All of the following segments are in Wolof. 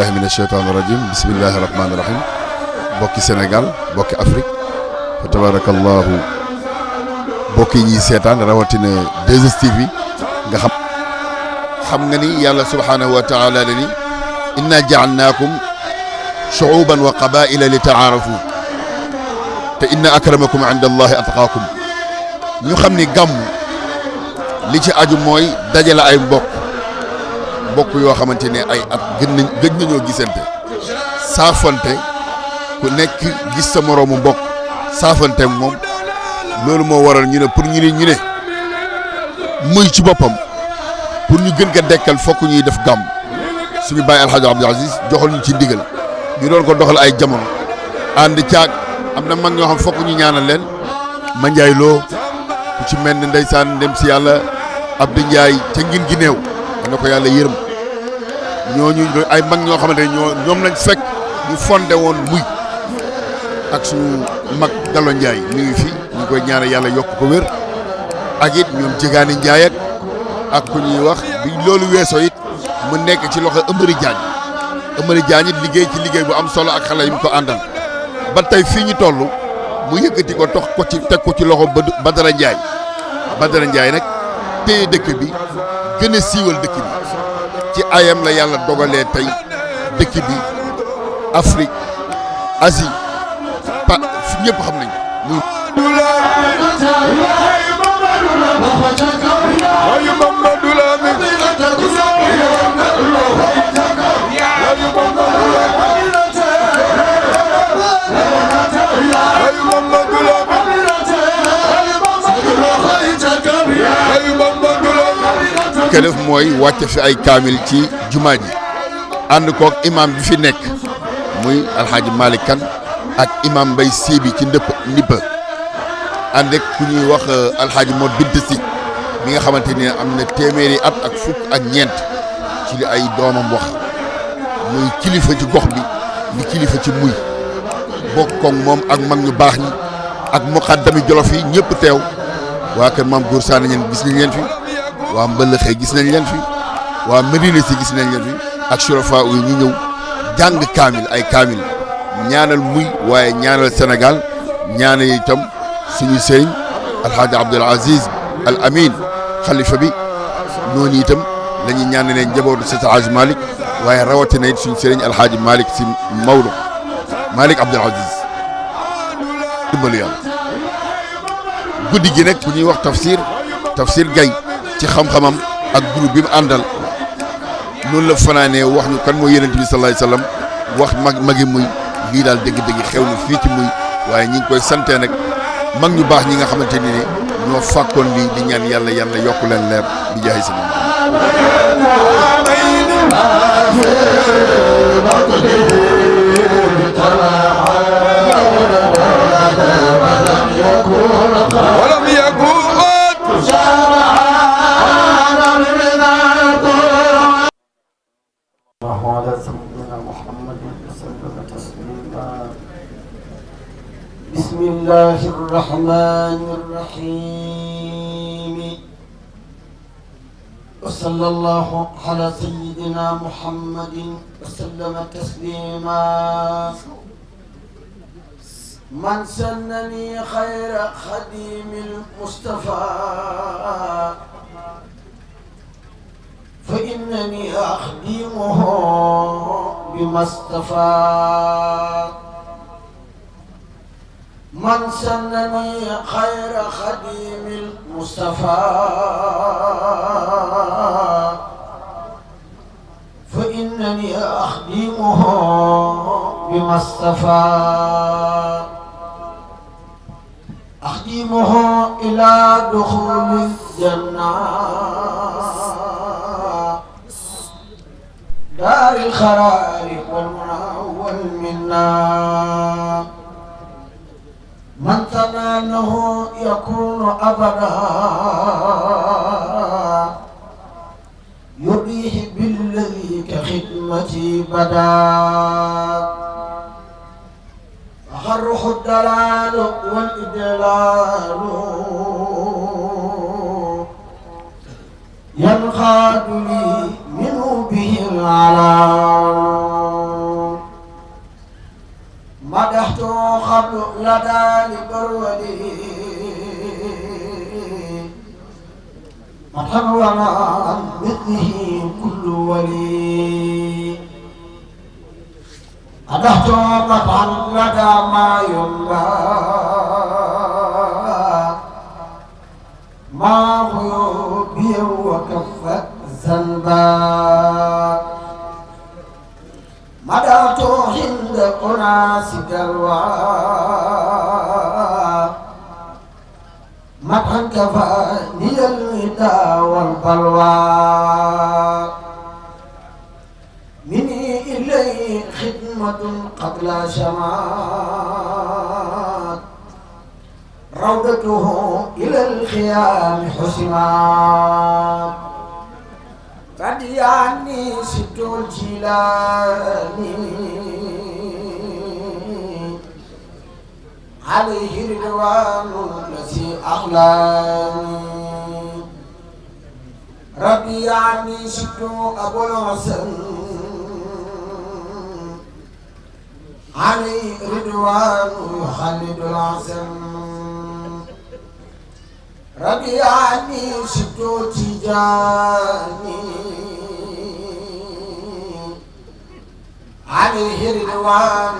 billahi min asheytaani rajim bismillahi rahmaani rahim bokki Sénégal bokki Afrique fa tabarakallahu bokki ñi seetaan rawatina 2STV nga xam nga ni yàlla subhanahu wa taala la ni inna jaalnaakum shuuban wa qabaila li taarafu te inna akramakum inda allahi atqaakum ñu xam ni gàmm li ci aju mooy dajale ay mbokk yoo xamante ne ay at gëj nañoo gisante saafante ku nekk gis sa moroomu mbokk saafante moom loolu moo waral ñu ne pour ñu ne muy ci boppam pour ñu gën ko dekkal fokk ñuy def gàmm suñu bàyyi alxaaji Abdul Aziz joxal ñu ci ndigal ñu doon ko doxal ay jamono ànd caag am na mag ñoo xam fokk ñu ñaanal leen ma Njaay loo ku ci mel ni ndeysaan ndem si yàlla Abdou Ndiaye ca ngin gi néew na ko yàlla yërëm ñooñu ay mag ñoo xamante ne ñoom lañ fekk ñu fondé woon muy ak suñu mag Gallo Ndiaye mi ngi fi ñu koy ñaanal yàlla yokk ko wér ak it ñoom Jigaani Ndiaye ak ku ñuy wax bi loolu weesoo it mu nekk ci loxo Ëmbëri Diagne it liggéey ci liggéey bu am solo ak xale yi mu ko àndal ba tey fii ñu toll mu yëkkati ko tox ko ci teg ko ci loxo Badara Ndiaye nag téye dëkk bi gën a siiwal dëkk bi ci ayam la yàlla dogalee tey dëkk bi Afrique Asie ñëpp xam nañ muy ke def mooy wàcce fi ay kaamil ci jumaa ji ànd koog imam bi fi nekk muy alxaaji Malick Kane ak imam Mbay Siibi ci ndippa ànd ak ku ñuy wax alxaaji Mod Bint Si mi nga xamante ne am na téeméeri at ak fukk ak ñeent ci li ay doomam wax muy kilifa ci gox bi di kilifa ci muy bokkoog moom ak mag ñu baax ñi ak muqaddami Jolof yi ñëpp teew waa kër maam Góor Saane ñeen gis nañ leen fi waa Mbëlëxee gis nañ leen fi waa Medina si gis nañ leen fi ak surafa yi ñu ñëw jàng kaamil ay kaamil ñaanal muy waaye ñaanal Sénégal ñaanal itam suñu sëriñ alxaaji Abdul Aziz Al Amin xalifa bi noonu itam la ñuy ñaanalee njabootu Seydi Hadji Malick waaye rawatina it suñu sëriñ alxaaji Malick si Maodo Malick Abdul Aziz dimbalu yàlla guddi gi nag ku ñuy wax tafsir Gaye ci xam-xamam ak groupe bi mu àndal noonu la fanaanee wax ñu kan mooy yonent bi sallallahu alayhi wasallam wax magi muy lii daal dëgg-dëgg xew na fii ci muy waaye ñi ngi koy santee nag mag ñu baax ñi nga xamante ni ñoo fàkkoon lii di ñaan yàlla yokk leen leer bi jaay si بسم الله الرحمن الرحيم وصلى الله على سيدنا محمد وسلم تسليما من سنني خير خديم المصطفى فإنني أخدمه بما اصطفى من سنني خير خديم المصطفى فإنني أخدمه بما اصطفى أخدمه إلى دخول الجنة دار الخرار والمنى والمنى من تناله يكون أبدا يريه بالذي كخدمتي بدا فخره الدلال والإدلال ينقاد لي منه به العلام قبل لدى لبرولي محرم عن مثله كل ولي أدحت مطعا لدى ما يملى ما غيوبي وكفت ذنبا مدعت عند أناس دلوى مدحا كفاني الهدى والبلوى مني إليه خدمة قبل شمات روضته إلى الخيام حسمات رضي عني ست الجيلاني عليه رضوان الذي أخلاني رضي عني ست أبو الحسن عليه رضوان يخلد الحسن رضي عني ست تجاني عليه رضوان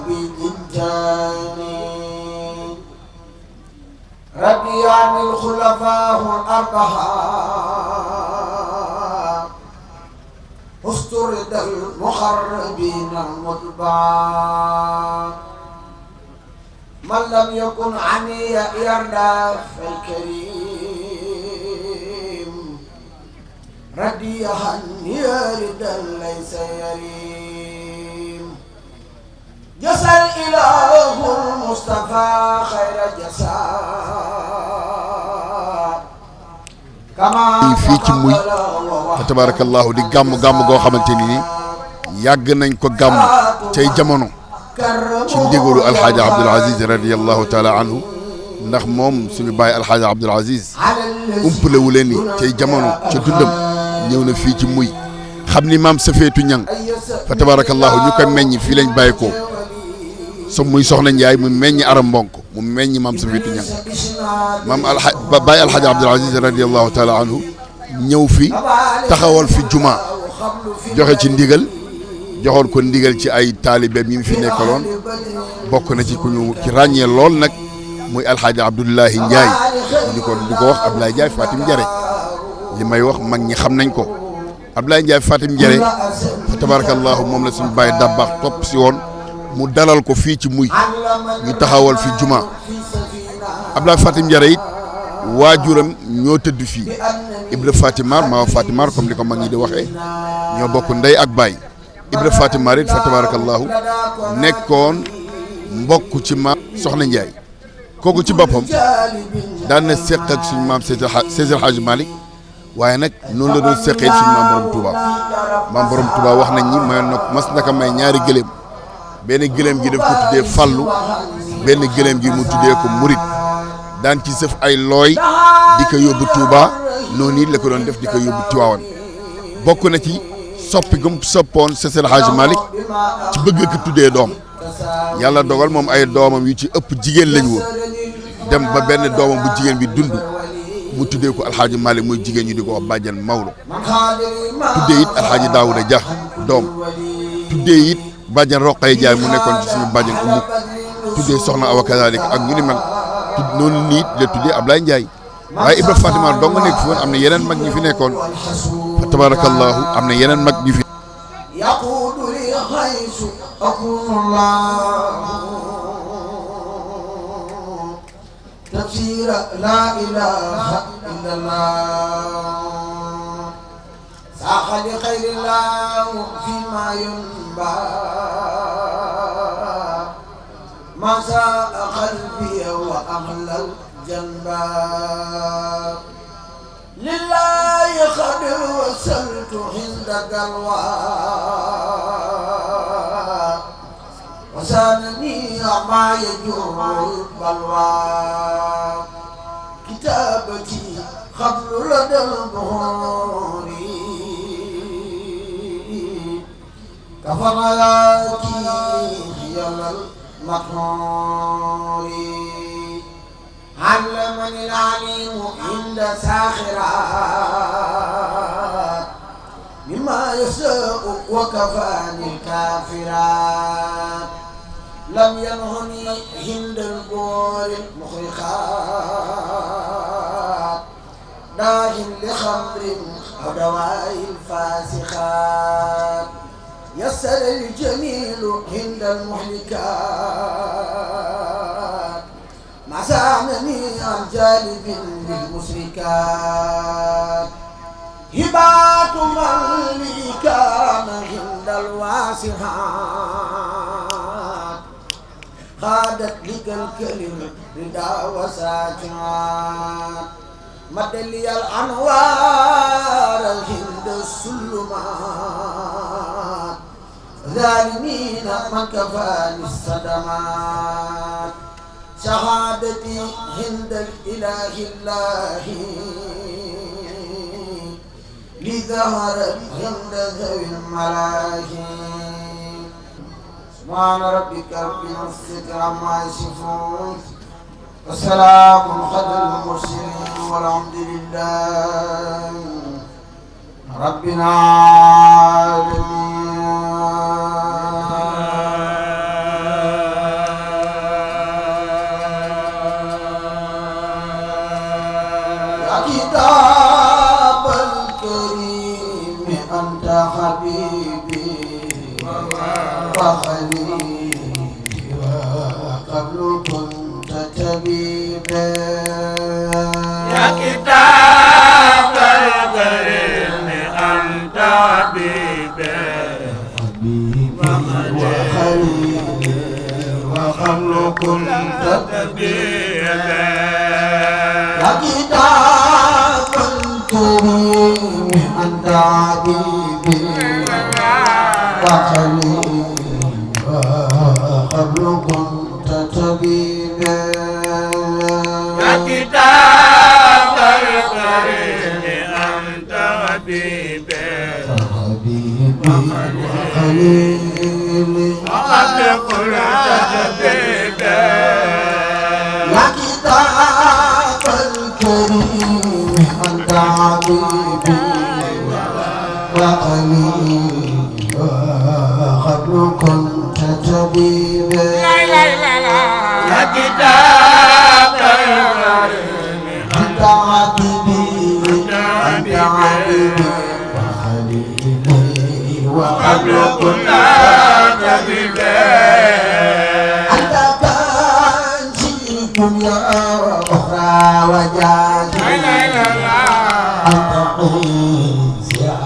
بالإنجاني رضي عن الخلفاء الأربعة استرد المخربين المتبعة من لم يكن عني يرضى فالكريم ردي عني ردا ليس يريم جزى الإله المصطفى خير جزاء كما fii ci muy fa tabarakallahu di gàmm goo xamante ni yàgg nañ ko gàmm cay jamono ci ndigalu alxaaji Abdul Aziz radiyallahu taala anhu ndax moom suñu bàyyi alxaaji Abdul Aziz umpale wu leen ni cay jamono ca dundam ñëw na fii ci muy xam ni maam Safeetu Ñang fa tabarakallahu ñu ko meññ fii lañ bàyyi ko muy soxna Njaay mu meññ Aram Mbonk mu meññ maam Safeetu Ñang maam bàyyi alxaaji Abdul Aziz radiyallahu taala anhu ñëw fi taxawal fi juma joxe ci ndigal joxoon ko ndigal ci ay taalibe mi fi nekkaloon bokk na ci ku ñu ci ràññee lool nag muy alxaaji Abdullahi Njaay di ko wax Abdoulaye Njaay Fatim Njare li may wax mag ñi xam nañ ko Abdoulaye Njaay Fatim Njare fa tabarakallahu moom la suñu bàyyi dabbaax topp si woon mu dalal ko fii ci muy ñu taxawal fi juma Abdoulaye Fatim Njare it waajuram ñoo tëdd fii Ibra Fatimar maa Fatimar comme ni ko mag ñi di waxee ñoo bokk ndey ak baay Ibra Fatimar it fa tabarakallahu nekkoon mbokk ci maam Soxna Njaay kooku ci boppam daan na seq ak suñu maam Seydi El Hadji Malick waaye nag noonu la doon seqee suñu maam borom Touba wax nañ ñi mayoon na mas naka may ñaari gëléem benn gëléem gi daf ko tuddee Fallu benn gëléem gi mu tuddee ko Murit daan ci sëf ay looy di ko yóbbu Touba noonu it la ko doon def di ko yóbbu Tiwaawan bokk na ci soppi gum soppoon Seydi El Hadji Malick ci bëgg ko tuddee doom yàlla dogal moom ay doomam yu ci ëpp jigéen lañ woon dem ba benn doomam bu jigéen bi dund mu tuddee ko alxaaji Malick mooy jigéen ñu di ko wax bàjjan Mawlo tuddee it alxaaji Daawuda Dia doom tuddee it bàjjan Roqay Jaay mu nekkoon ci suñu bàjjan Umu tuddee soxna Awa kazalik ak ñu ni mel noonu nii la tuddee Ablaye Ndiaye waaye Ibra Fatima dong nga nekk fi woon am na yeneen mag ñi fi nekkoon fa tabarakallahu am na yeneen mag ñi fi تفسير لا إله إلا الله ساق لخير الله فيما ينبع ما ساء قلبي وأغلى الجنبا لله قد وصلت عند قلوى وسانني ما يجر البلوى كتابتي قبل لدى البهور كفرياتي خيال مطهوري علمني العليم عند ساخرات مما يساء وكفاني الكافرات لم ينهني هند البور المخرخات داع لخمر أو دواء الفاسخات يسر الجميل هند المهلكات ما زعمني عن جانب للمشركات هبات من لي كان هند الواسعات خادت لك الكلمة رضا وساكنات مد لي الأنوار هند السلمات ظالمين من كفاني الصدمات شهادتي هند الإله الله لظهرت هند ذوي الملاهي سبحان ربك رب العزة عما يصفون وسلام على المرسلين والحمد لله رب العالمين. يا كتاب الكريم أنت حبيبي وخليلي وقبل كنت طبيبا. يا كتاب الكريم أنت حبيبي وخليلي وقبل كنت طبيبا. يا كتاب الكريم أنت حبيبي وخليلي وقبل كنت طبيبا. يا كتاب الكريم أنت حبيبي وخليلي وقبل كنت طبيبا. يا كتاب الكريم أنت حبيبي وخليلي وقبل كنت طبيبا. يا كتاب الكريم أنت حبيبي أنت حبيبي وخليلي وقبل كنت طبيبا. أنت كنزي الدنيا وأخرى وجاهي أنت قيس يا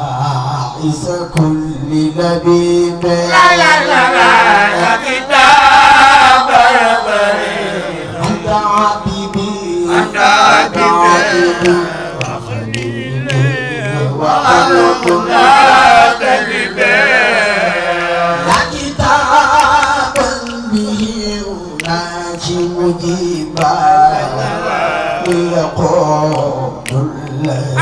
عيسى كل لبيب. يا كتاب الكريم أنت حبيبي أنت حبيبي وخليلي وقبل وقبل كنت طبيبا. يا كتابا به أناجي مجيبا ويقول الذي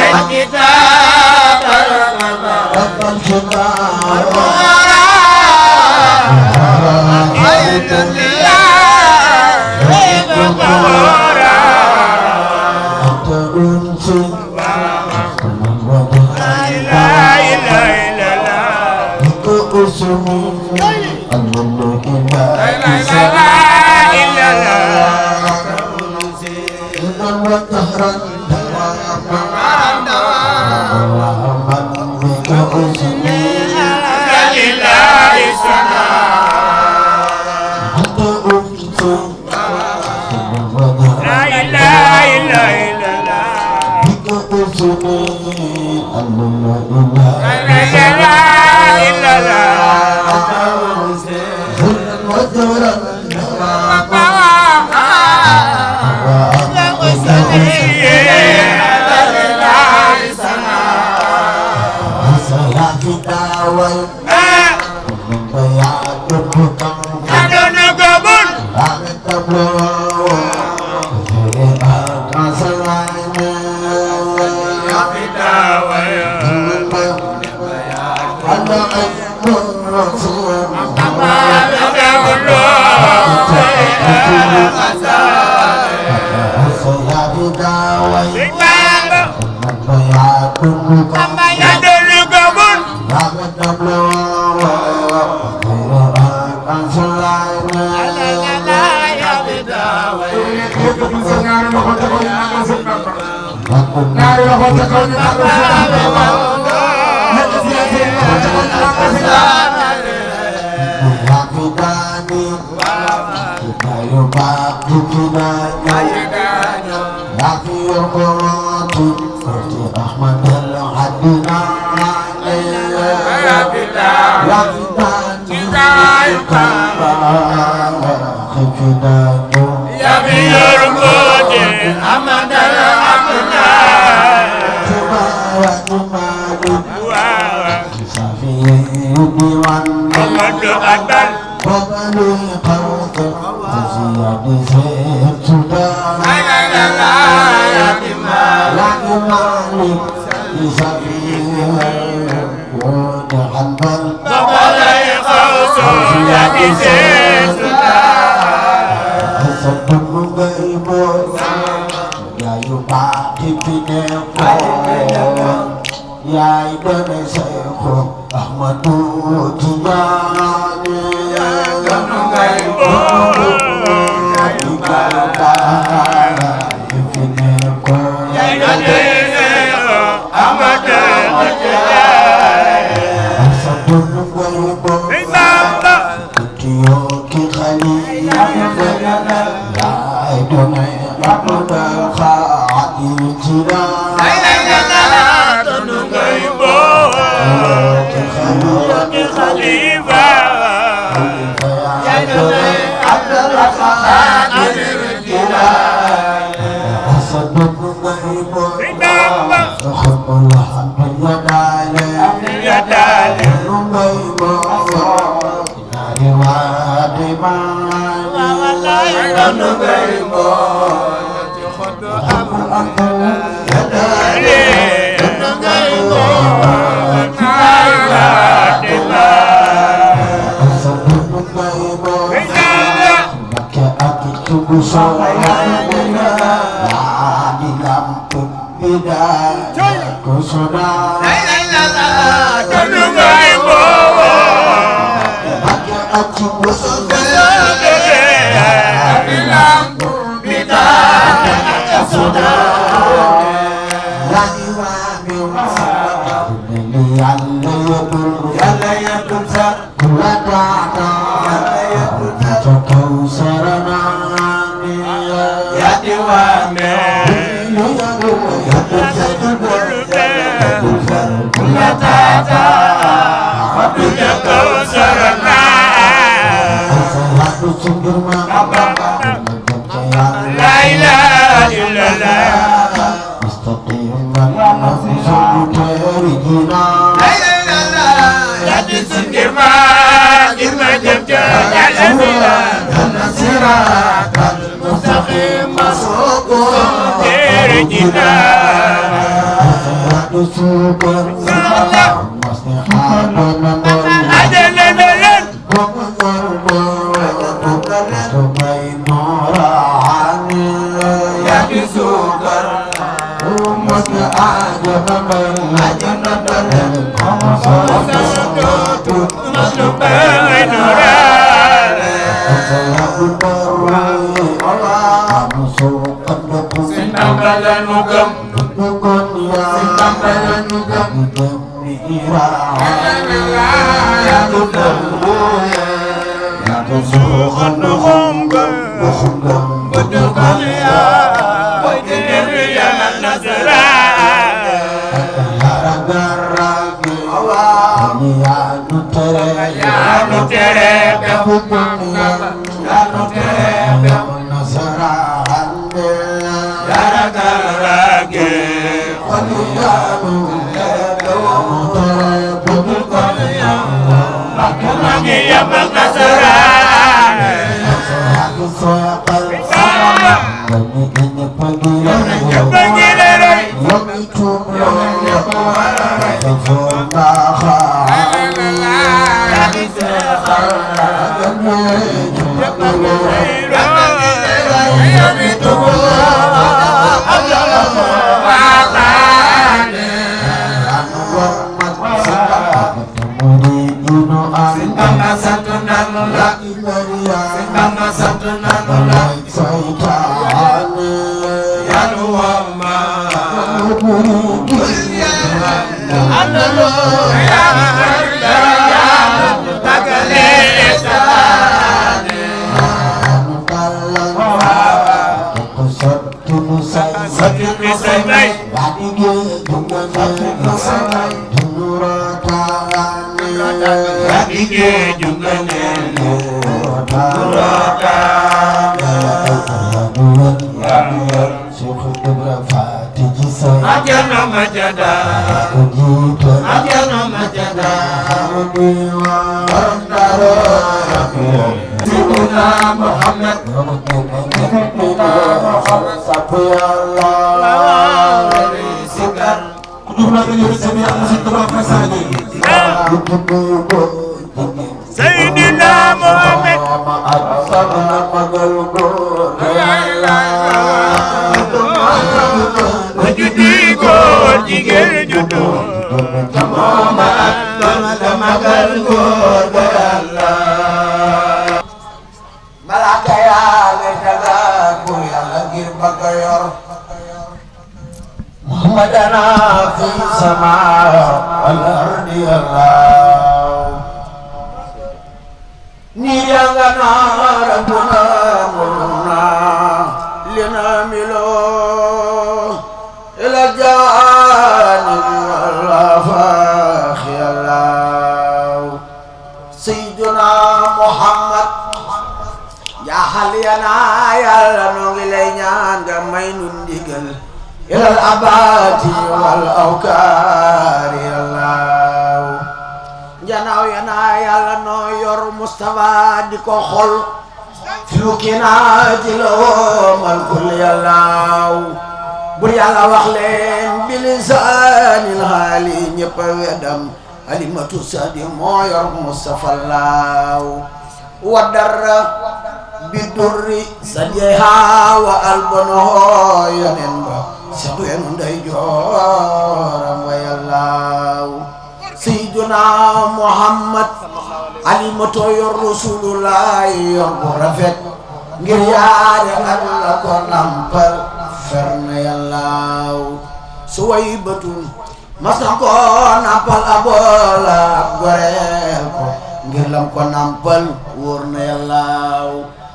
يا كتاب رب الجبال أنت أنس أنت اسمي الله إذا وطهرا ومن بك اسمي أنت أنس بك اسمي الله وطهرا Sayyidina Muhammad juddi góor jigéen juddu magal góor ga Yàlla malaaka yaa ngi daga ku Yàlla ngir bëgg a yor Muhammadana fi sama wal ardi Allah ni yanga na rabbuna mulna lina milo ila jani Allah fakhi Allah Sayyiduna Muhammad ya haliyana Yàlla no ngi lay ñaan nga may nu ndigal ilal abati wal awkari Allah janaaw yana Yàlla no yor Mustafa di ko xol filukina jilo man kul Yàlla bur Yàlla wax leen bilisanil hali ñëpp wedam alimatu sadi moo yor Mustafa law wadara bidurri sadiha wa albono yonen ba sadu enu nday jooram wa Yàlla Sayyiduna Muhammad alimatu yor Rasulullah yor bu rafet ngir yaare Allah ko nampal ferna Yàlla Suwaybatun masa ko nampal abola goreel ko ngir lam ko nampal wóor na Yàlla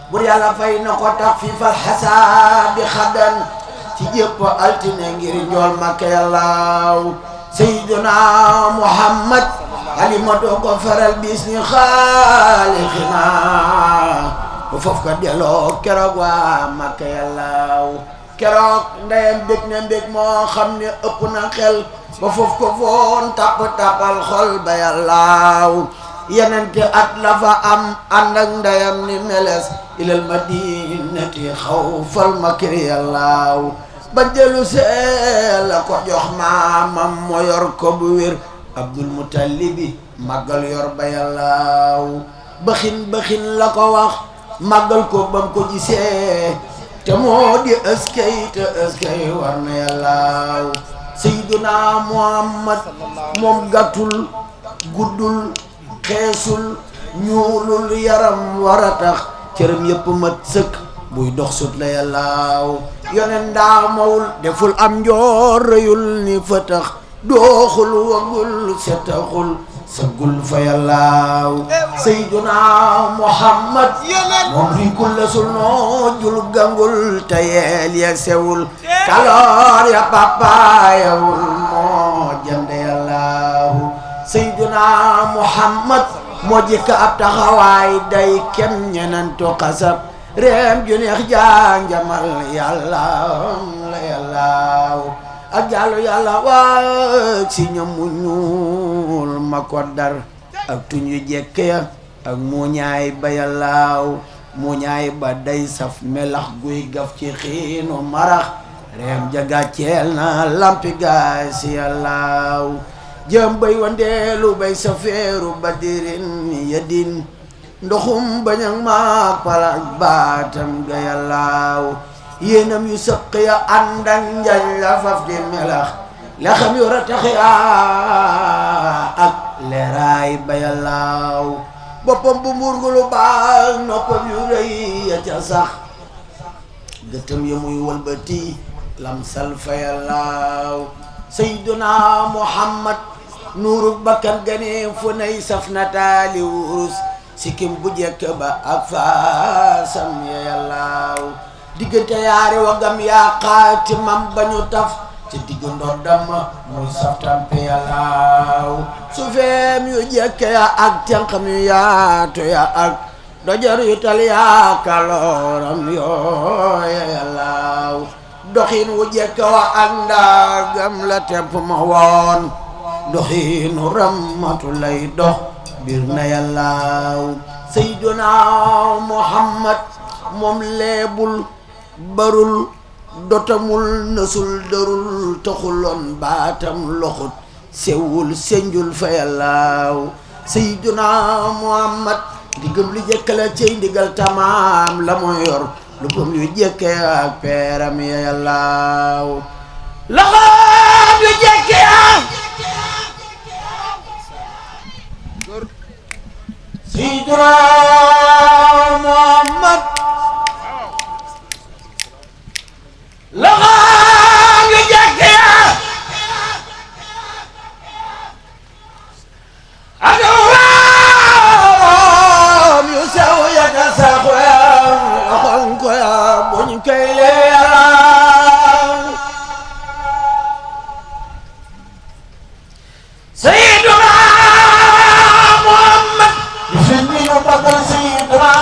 bur Yàlla fay na ko tax fi fal xasaabi xadan ci jëpp altine ngir njool Makka Yàlla Sayyiduna Muhammad alimatu ko faral bis ni xaalixina bu foofu ko delloo keroog waa Makka Yàlla keroog ndeyam bég na mbég moo xam ne ëpp na xel ba foofu ko foon tappal xol ba Yàlla yenente at la fa am ànd ak ndeyam ni meles ilal madinati xawfal makri Yàlla ba jëlu see la ko jox maamam moo yor ko bu wér Abdul Mutalibi màggal yor ba Yàlla baxin la ko wax màggal ko bam ko gisee te moo di ëskay war na Yàlla Sayyiduna Muhammad moom gàttul guddul xeesul ñuulul yaram war a tax cëram yëpp mat sëkk buy dox sut la Yàlla yonen daa mawul deful am njoor rëyul ni fa tax dooxul wagul setaxul sëggul fa Yàlla Sayyiduna Muhammad moom rinkul la sul noo jul gangul te yeel ya sewul kaloor ya papaayawul moo jënd Yàlla Sayyiduna Muhammad moo jëkk ab taxawaay day kem ñenantu xasab reem ju neex jaanjamal Yàlla la Yàlla ak jàllu Yàlla waag si ñamu ñuul ma ko dar ak tuñ yu jekk ya ak muuñaay ba Yàlla muuñaay ba day saf melax guy gaf ci xiinu marax reem jaga ceel na lampi gaay si Yàlla jëm bay wandeelu bay safeeru badirin yadin ndoxum bañang maak palak baatam ga yàllaaw yéenam yu sëq ya ànd ak njañ la faf di melax la xam yu ratax ya ak leeraay ba yàllaaw boppam bu murgulu baax noppam yu rëy ya ca sax gëtëm ya muy walbati lamsal fa yàllaaw sayyiduna Muhammad nuuru bakkan gane fu nay saf na taali wurus sikkim bu jekk ba ak faasam ya yàllaaw diggante yaari wagam yaa xaatimam ba ñu taf ci digg ndoddam muy saf tampe yàllaaw su feem yu jekk ya ak tenqam yu yaatu ya ak dojar yu tal yaa kalooram yooya yàllaaw doxin wu jekk wa ak ndaagam la temp ma woon doxinu ramatu lay dox bir na yàllaaw sayyiduna Muhammad moom leebul barul dotamul nësul darul taxuloon baatam loxut sewul senjul fa yàllaaw sayyiduna Muhammad digam li jëkkala cey ndigal tamaam la mu yor lu bam yu jëkke ak peeram ya yàllaaw loxoom yu jëkke ak sayyiduna Muhammad loxoom yu jëkke ak waam yu sew ya ta sax loxoom ko ya buñ koy leeral sayyiduna Muhammad sëñi yu bagal sayyiduna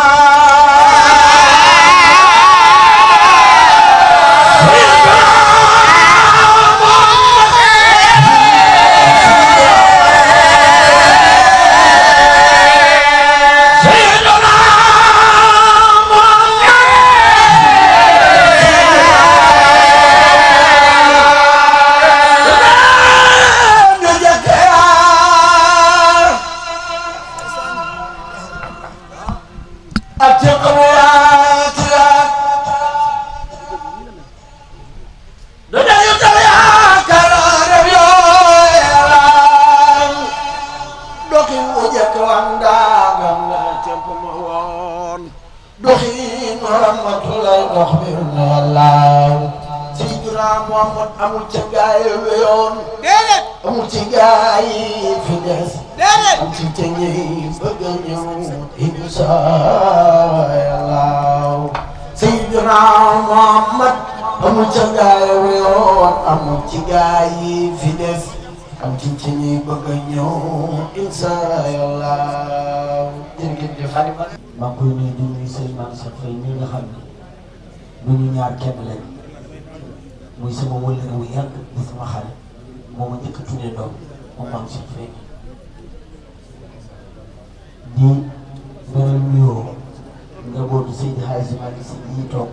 amul ci gaay weyoon déedéet amul ci gaay fi des déedéet am ci ñi bëgg ñëw insha Allah sayyidina Muhammad amul ci gaay weyoon amul ci gaay fi des am ci ñi bëgg ñëw insha Allah jërëjëf Xalifa maa ngi koy nuyu di nuyu sëñ Mame Cheikh Faye mi nga xam ne ñu ñaar kenn lañ muy sama wëllëre wu yàgg di sama xale moo ma njëkk a tuddee doom moom Mame Cheikh Faye di beral nuyoo njabootu Seydi Hadji Malick Sy yi toog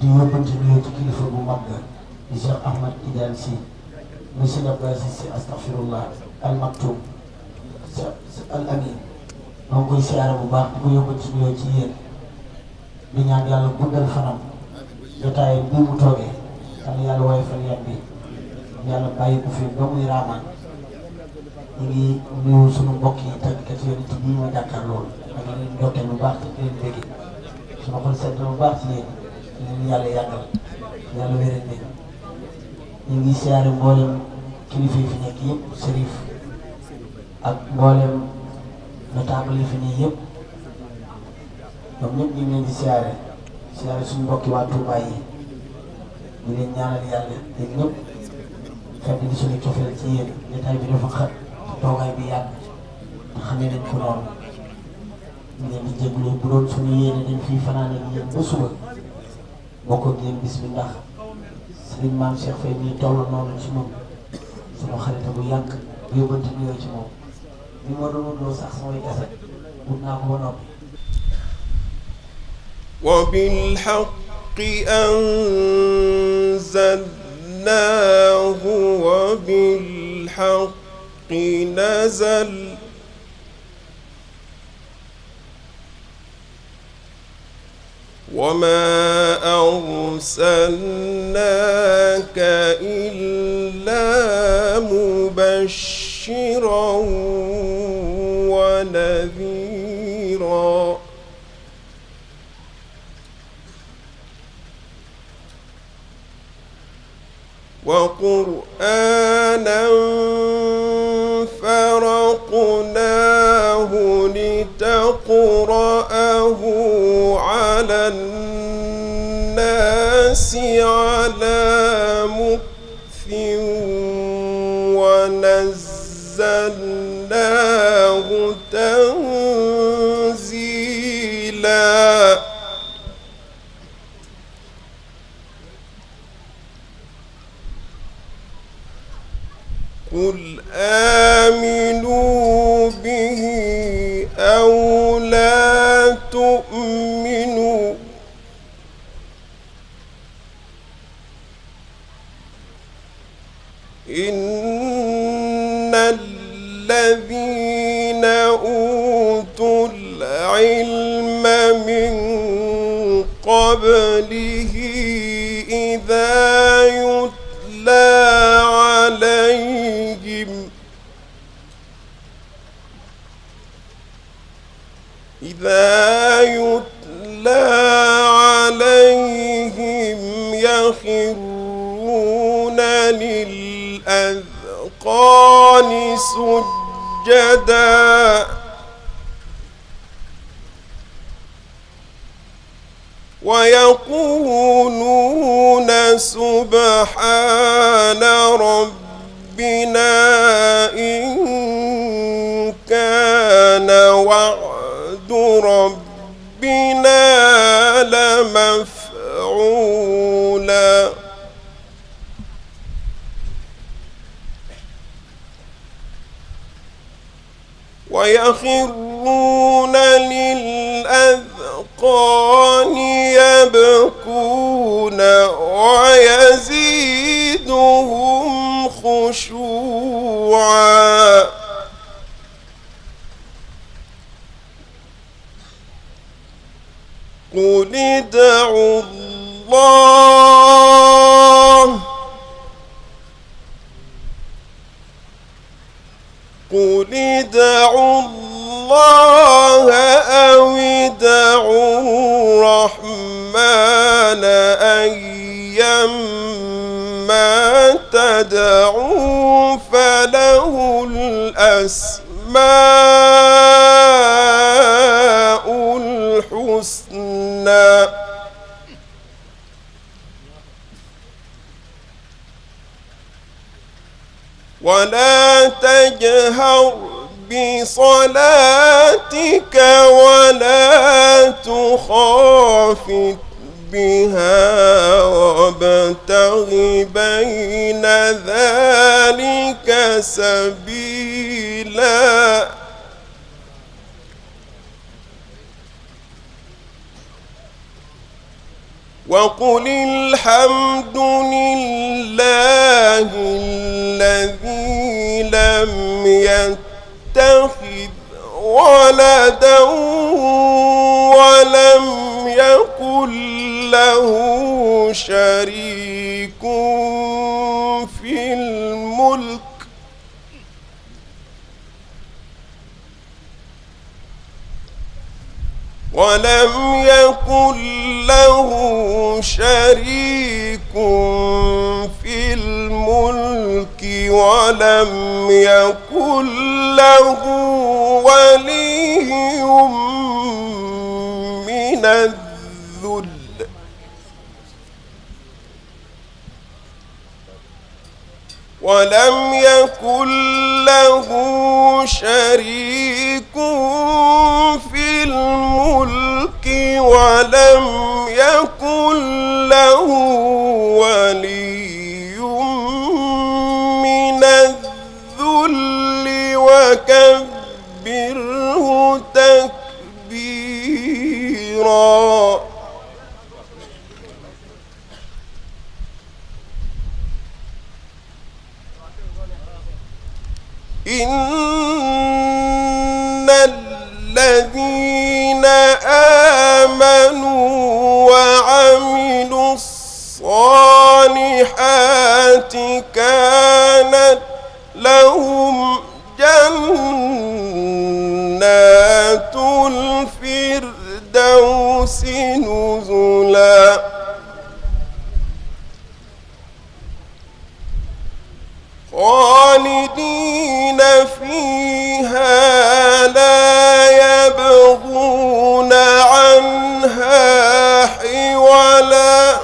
di yóbbante nuyoo ci kilifa bu mag ga di Cheikh Ahmad Tidiane Sy monsieur Abdou Aziz Sy astaghfirullah al maktoum al amin maa ngi koy siyaare bu baax di ko yóbbante nuyoo ci yéen di ñaan yàlla guddal fanam jotaay bii mu toogee yàlla yàlla woyofal yan bi yàlla bàyyi ko fi ba muy raamaan ñu ngi nuyu sunu mbokk yi tàggkat yoon ci bii ma jàkkaar loolu ak leen ndokkee lu baax te di leen bégge suma xol sedd lu baax ci yéen leen yàlla yàggal yàlla wéral leen ñu ngi siyaare mboolem kilifa yi fi nekk yëpp Serif ak mboolem notable yi fi nii yëpp ñoom ñëpp ñu ngi leen di siyaare suñu mbokki waa Touba yi ñu leen ñaanal yàlla yéen ñëpp fekk di suñu cofeel ci yéen jotaay bi dafa xat toogaay bi yàgg te xamee nañ ko noonu ñu leen di jégalu bu doon suñu yéene dañ fii fanaan ak yéen ba suba bokk ak yéen bis bi ndax Serigne Mame Cheikh Faye mii toll noonu ci moom suñu xarita bu yàgg yóbbante nuyoo ci moom bi ma doon wutloo sax samay kaset wut naa ko ba noppi. وبالحق أنزلناه بالحق نزل وما أرسلناك إلا مبشرا ونذيرا وقرآنا فرقناه لتقرأه على الناس على مكث ونزلناه تنزيلا قل آمنوا به أو لا تؤمنوا إن الذين أوتوا العلم من قبله إذا يتلى عليهم يخرون للأذقان سجدا ويقولون سبحان ربنا إن كان وعد ربنا لمفعولا ويخرون للأذقان يبكون ويزيدهم خشوعا قل ادعوا الله قل ادعوا الله أو ادعوا الرحمن أيما تدعوا فله الأسماء الحسنى ولا تجهر بصلاتك ولا تخافت بها وابتغ بين ذلك سبيلا وقل الحمد لله الذي لم يتخذ ولدا ولم يكن له شريك في الملك ولم يكن له شريك في الملك ولم يكن له ولي من الذل ولم يكن له شريك في الملك ولم يكن له ولي من الذل وكبره تكبيرا إن الذين آمنوا وعملوا الصالحات كانت لهم جنات الفردوس نزلا خالدين فيها لا يبغون عنها حولا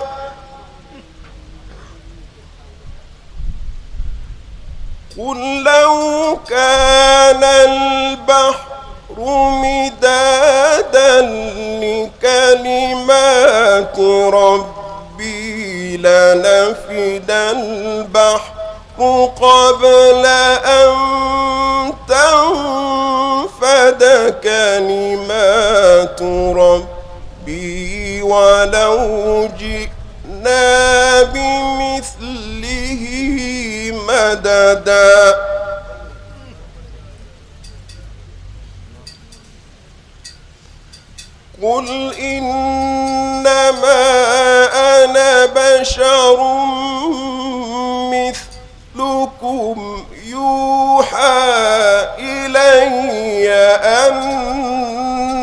قل لو كان البحر مدادا لكلمات ربي لنفد البحر قبل أن تنفد كلمات ربي ولو جئنا بمثله مددا قل إنما أنا بشر مثلكم يوحى إلي أنما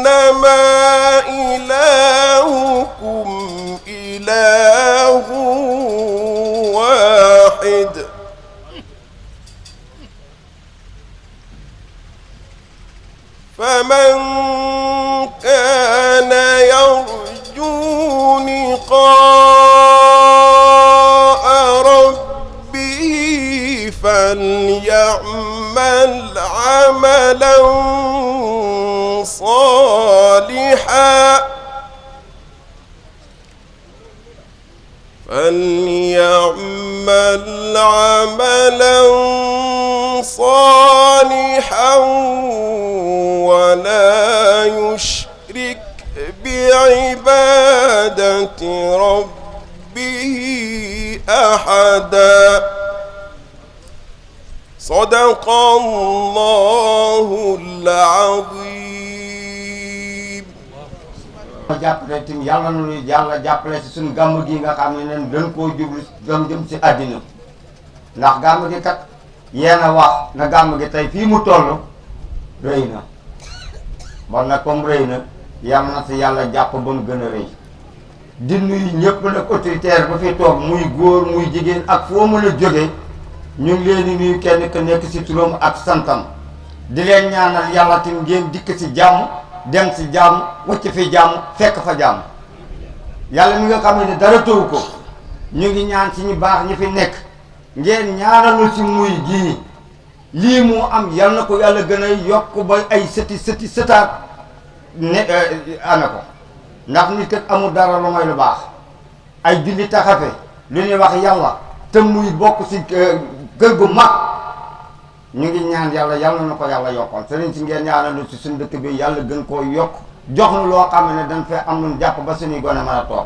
إلهكم إله واحد فمن كان يرجو لقاء ربه فليعمل عملا صالحا صالحا ولا يشرك بعبادة ربه أحدا صدق الله العظيم. jàppale tim yàlla na ñu yàlla jàppale si suñu gàmm gi nga xam ne nen dañ koo jublu jëm si àddina ndax gàmm gi kat yéen a wax na gàmm gi tey fii mu toll rëy na bon nag comme rëy na yal na si yàlla jàpp ba mu gën a rëy di nuyu ñëpp nag autoritaire ba fi toog muy góor muy jigéen ak foo mën a jóge ñu ngi leen di nuyu kenn ku nekk si turam ak santam di leen ñaanal yàlla tim ngeen dikk si jàmm dem si jàmm wacc fi jàmm fekk fa jàmm yàlla mi nga xam ne dara tëw ko ñu ngi ñaan ci ñu baax ñi fi nekk ngeen ñaanalul ci muy gii lii mu am yal na ko yàlla gën a yokk ba ay sëti sëtaat ne ame ko ndax nit kat amul dara lu may lu baax ay julli taxafe lu ñuy wax yàlla te muy bokk si kër gu mag ñu ngi ñaan yàlla yàlla na ko yàlla yokkoon sëriñ si ngeen ñaanal ci suñu dëkk bi yàlla gën koo yokk jox nu loo xam ne dañ fee am lu jàpp ba suñuy gone mën a toog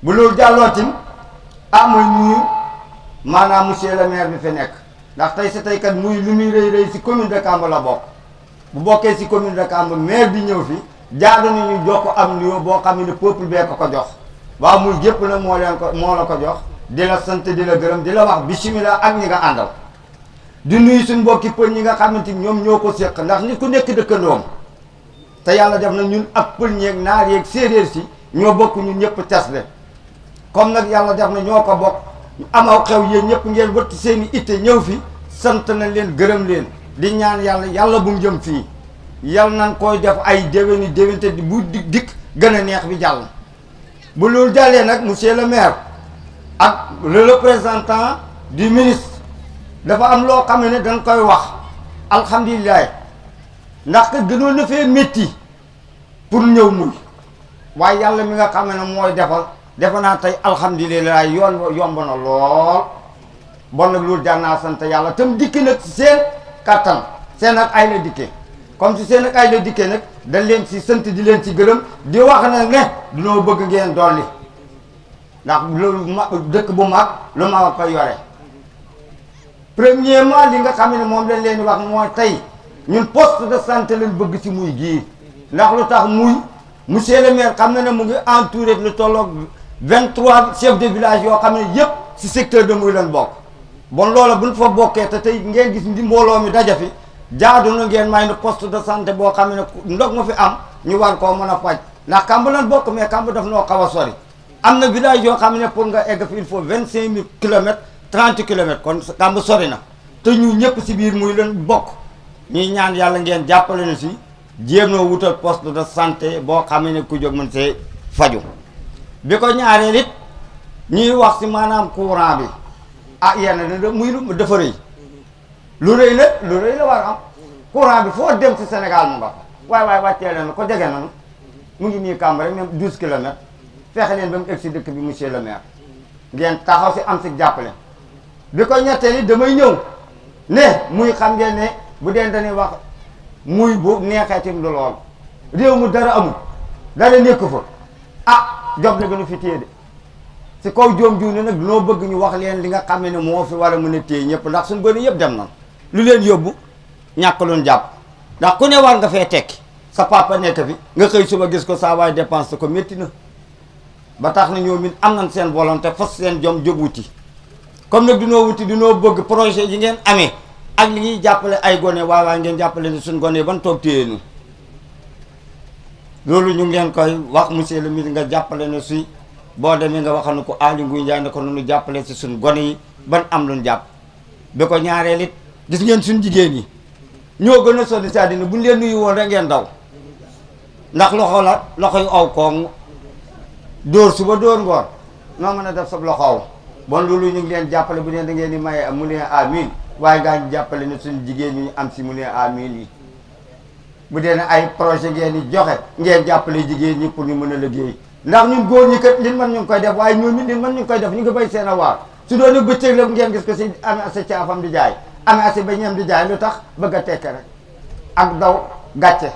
bu loolu jàlloo tim muy nuyu maanaam monsieur le maire bi fi nekk ndax tey si tey kat muy lu muy rëy si commune de Kamb la bokk bu bokkee si commune de Kamb maire bi ñëw fi jaadu nañu jox ko am nuyoo boo xam ne peuple bee ko jox waaw muy gépp nag moo la ko jox di la sant di la gërëm di la wax bismillah ak ñi nga àndal di nuyu suñ mbokki pël ñi nga xamante ni ñoom ñoo ko séq ndax nit ku nekk dëkkandoom te yàlla def na ñun ak pël ñeeg naar yeeg séeréer si ñoo bokk ñun ñëpp tesle comme nag yàlla def na ñoo ko bokk amaw xew yéen ñëpp ngeen wëtt seen i itte ñëw fi sant nañ leen gërëm leen di ñaan yàlla bu mu jëm fii yal nañ koy def ay déwéni déwénte bu dikk gën a neex bi jàll bu loolu jàllee nag monsieur le maire ak le représentant du ministre dafa am loo xam ne dañ koy wax alhamdulilah ndax que gënoon na fee métti pour ñëw muy waaye yàlla mi nga xam ne mooy defal defe naa tey alhamdulilah yomb na lool bon nag loolu jar naa sant yàlla tam dikki nag seen kattan seen ak ay la dikkee comme si seen ak ay la dikkee nag dañ leen si sant di leen si gërëm di wax nag ne dunoo bëgg ngeen dolli ndax loolu dëkk bu mag lu ma koy yore premièrement li nga xam ne moom lañ leen di wax mooy tey ñun poste de santé lañ bëgg ci muy gii ndax lu tax muy monsieur le maire xam na ne mu ngi entouré lu tolloog 23 chefs de village yoo xam ne yëpp ci secteur de muy leen bokk bon loola buñ fa bokkee te tey ngeen gis ndi mbooloo mi daja fi jaadu na ngeen may ne poste de santé boo xam ne ndox ma fi am ñu war koo mën a faj ndax Kamb lan bokk mais Kamb daf noo xaw a sori am na village yoo xam ne pour nga egg fi il faut 25 000 kilomètres 30 kilomètres kon Kamb sori na te ñu ñëpp si biir muy leen bokk ñuy ñaan yàlla ngeen jàppale na si jéem noo wutal poste de santé boo xam ne ku jóg mën see faju bi ko ñaareel it ñuy wax si maanaam courant bi ah yenn da muy lu dafa rëy lu rëy la war a am courant bi foo dem si Sénégal mu nga fa waaye wàccee leen ko jege nañu mu ngi nii Kamb rek même 12 kilomètres fexe leen ba mu egg si dëkk bi monsieur le maire ngeen taxaw si am si jàppale bi ko ñetteel it damay ñëw ne muy xam ngeen ne bu dee dañuy wax muy bu neexeetim lu lool réew mu dara amul dara nekk fa ah job na gënu fi téye de si kaw joom juune nag dunoo bëgg ñu wax leen li nga xam ne moo fi war a mën a téye ñëpp ndax suñu gone yëpp dem na lu leen yóbbu ñàkk loon jàpp ndax ku ne war nga fee tekki sa papa nekk fi nga xëy suba gis ko saa waay dépense ko métti na ba tax na ñoom it am nañ seen volonté fas seen jom jóg wuti comme nag dunoo wuti dunoo bëgg projet yi ngeen amee ak li ñuy jàppale ay gone waaye ngeen jàppale ni suñ gone ban toog téye nu loolu ñu ngeen koy wax monsieur le ministre nga jàppale na si boo demee nga waxal na ko Aly Ngouille Ndiaye ne ko nu jàppale si suñ gone yi ban am luñ jàpp bi ko ñaareel it gis ngeen suñ jigéen yi ñoo gën a sonni si àddina buñ leen nuyu woon rek ngeen daw ndax loxo yu aw koŋ dóor suba dóor ngoon noo mën a def sa loxo aw bon loolu ñu ngi leen jàppale bu dee da ngeen di maye mu ne amin waaye ngaa ñu jàppale ne suñu jigéen ñi am si mu ne amin yi bu dee ne ay projet ngeen di joxe ngeen jàppale jigéen ñi pour ñu mën a liggéey ndax ñun góor ñi kat lin mën ñu ngi koy def waaye ñoom it lin mën ñu ngi koy def ñu ngi bay seen a waar su doon bëccëg la ngeen gis ko si amee asa caafam di jaay amee asa ba ñeem di jaay lu tax bëgg a tekke rek ak daw gàcce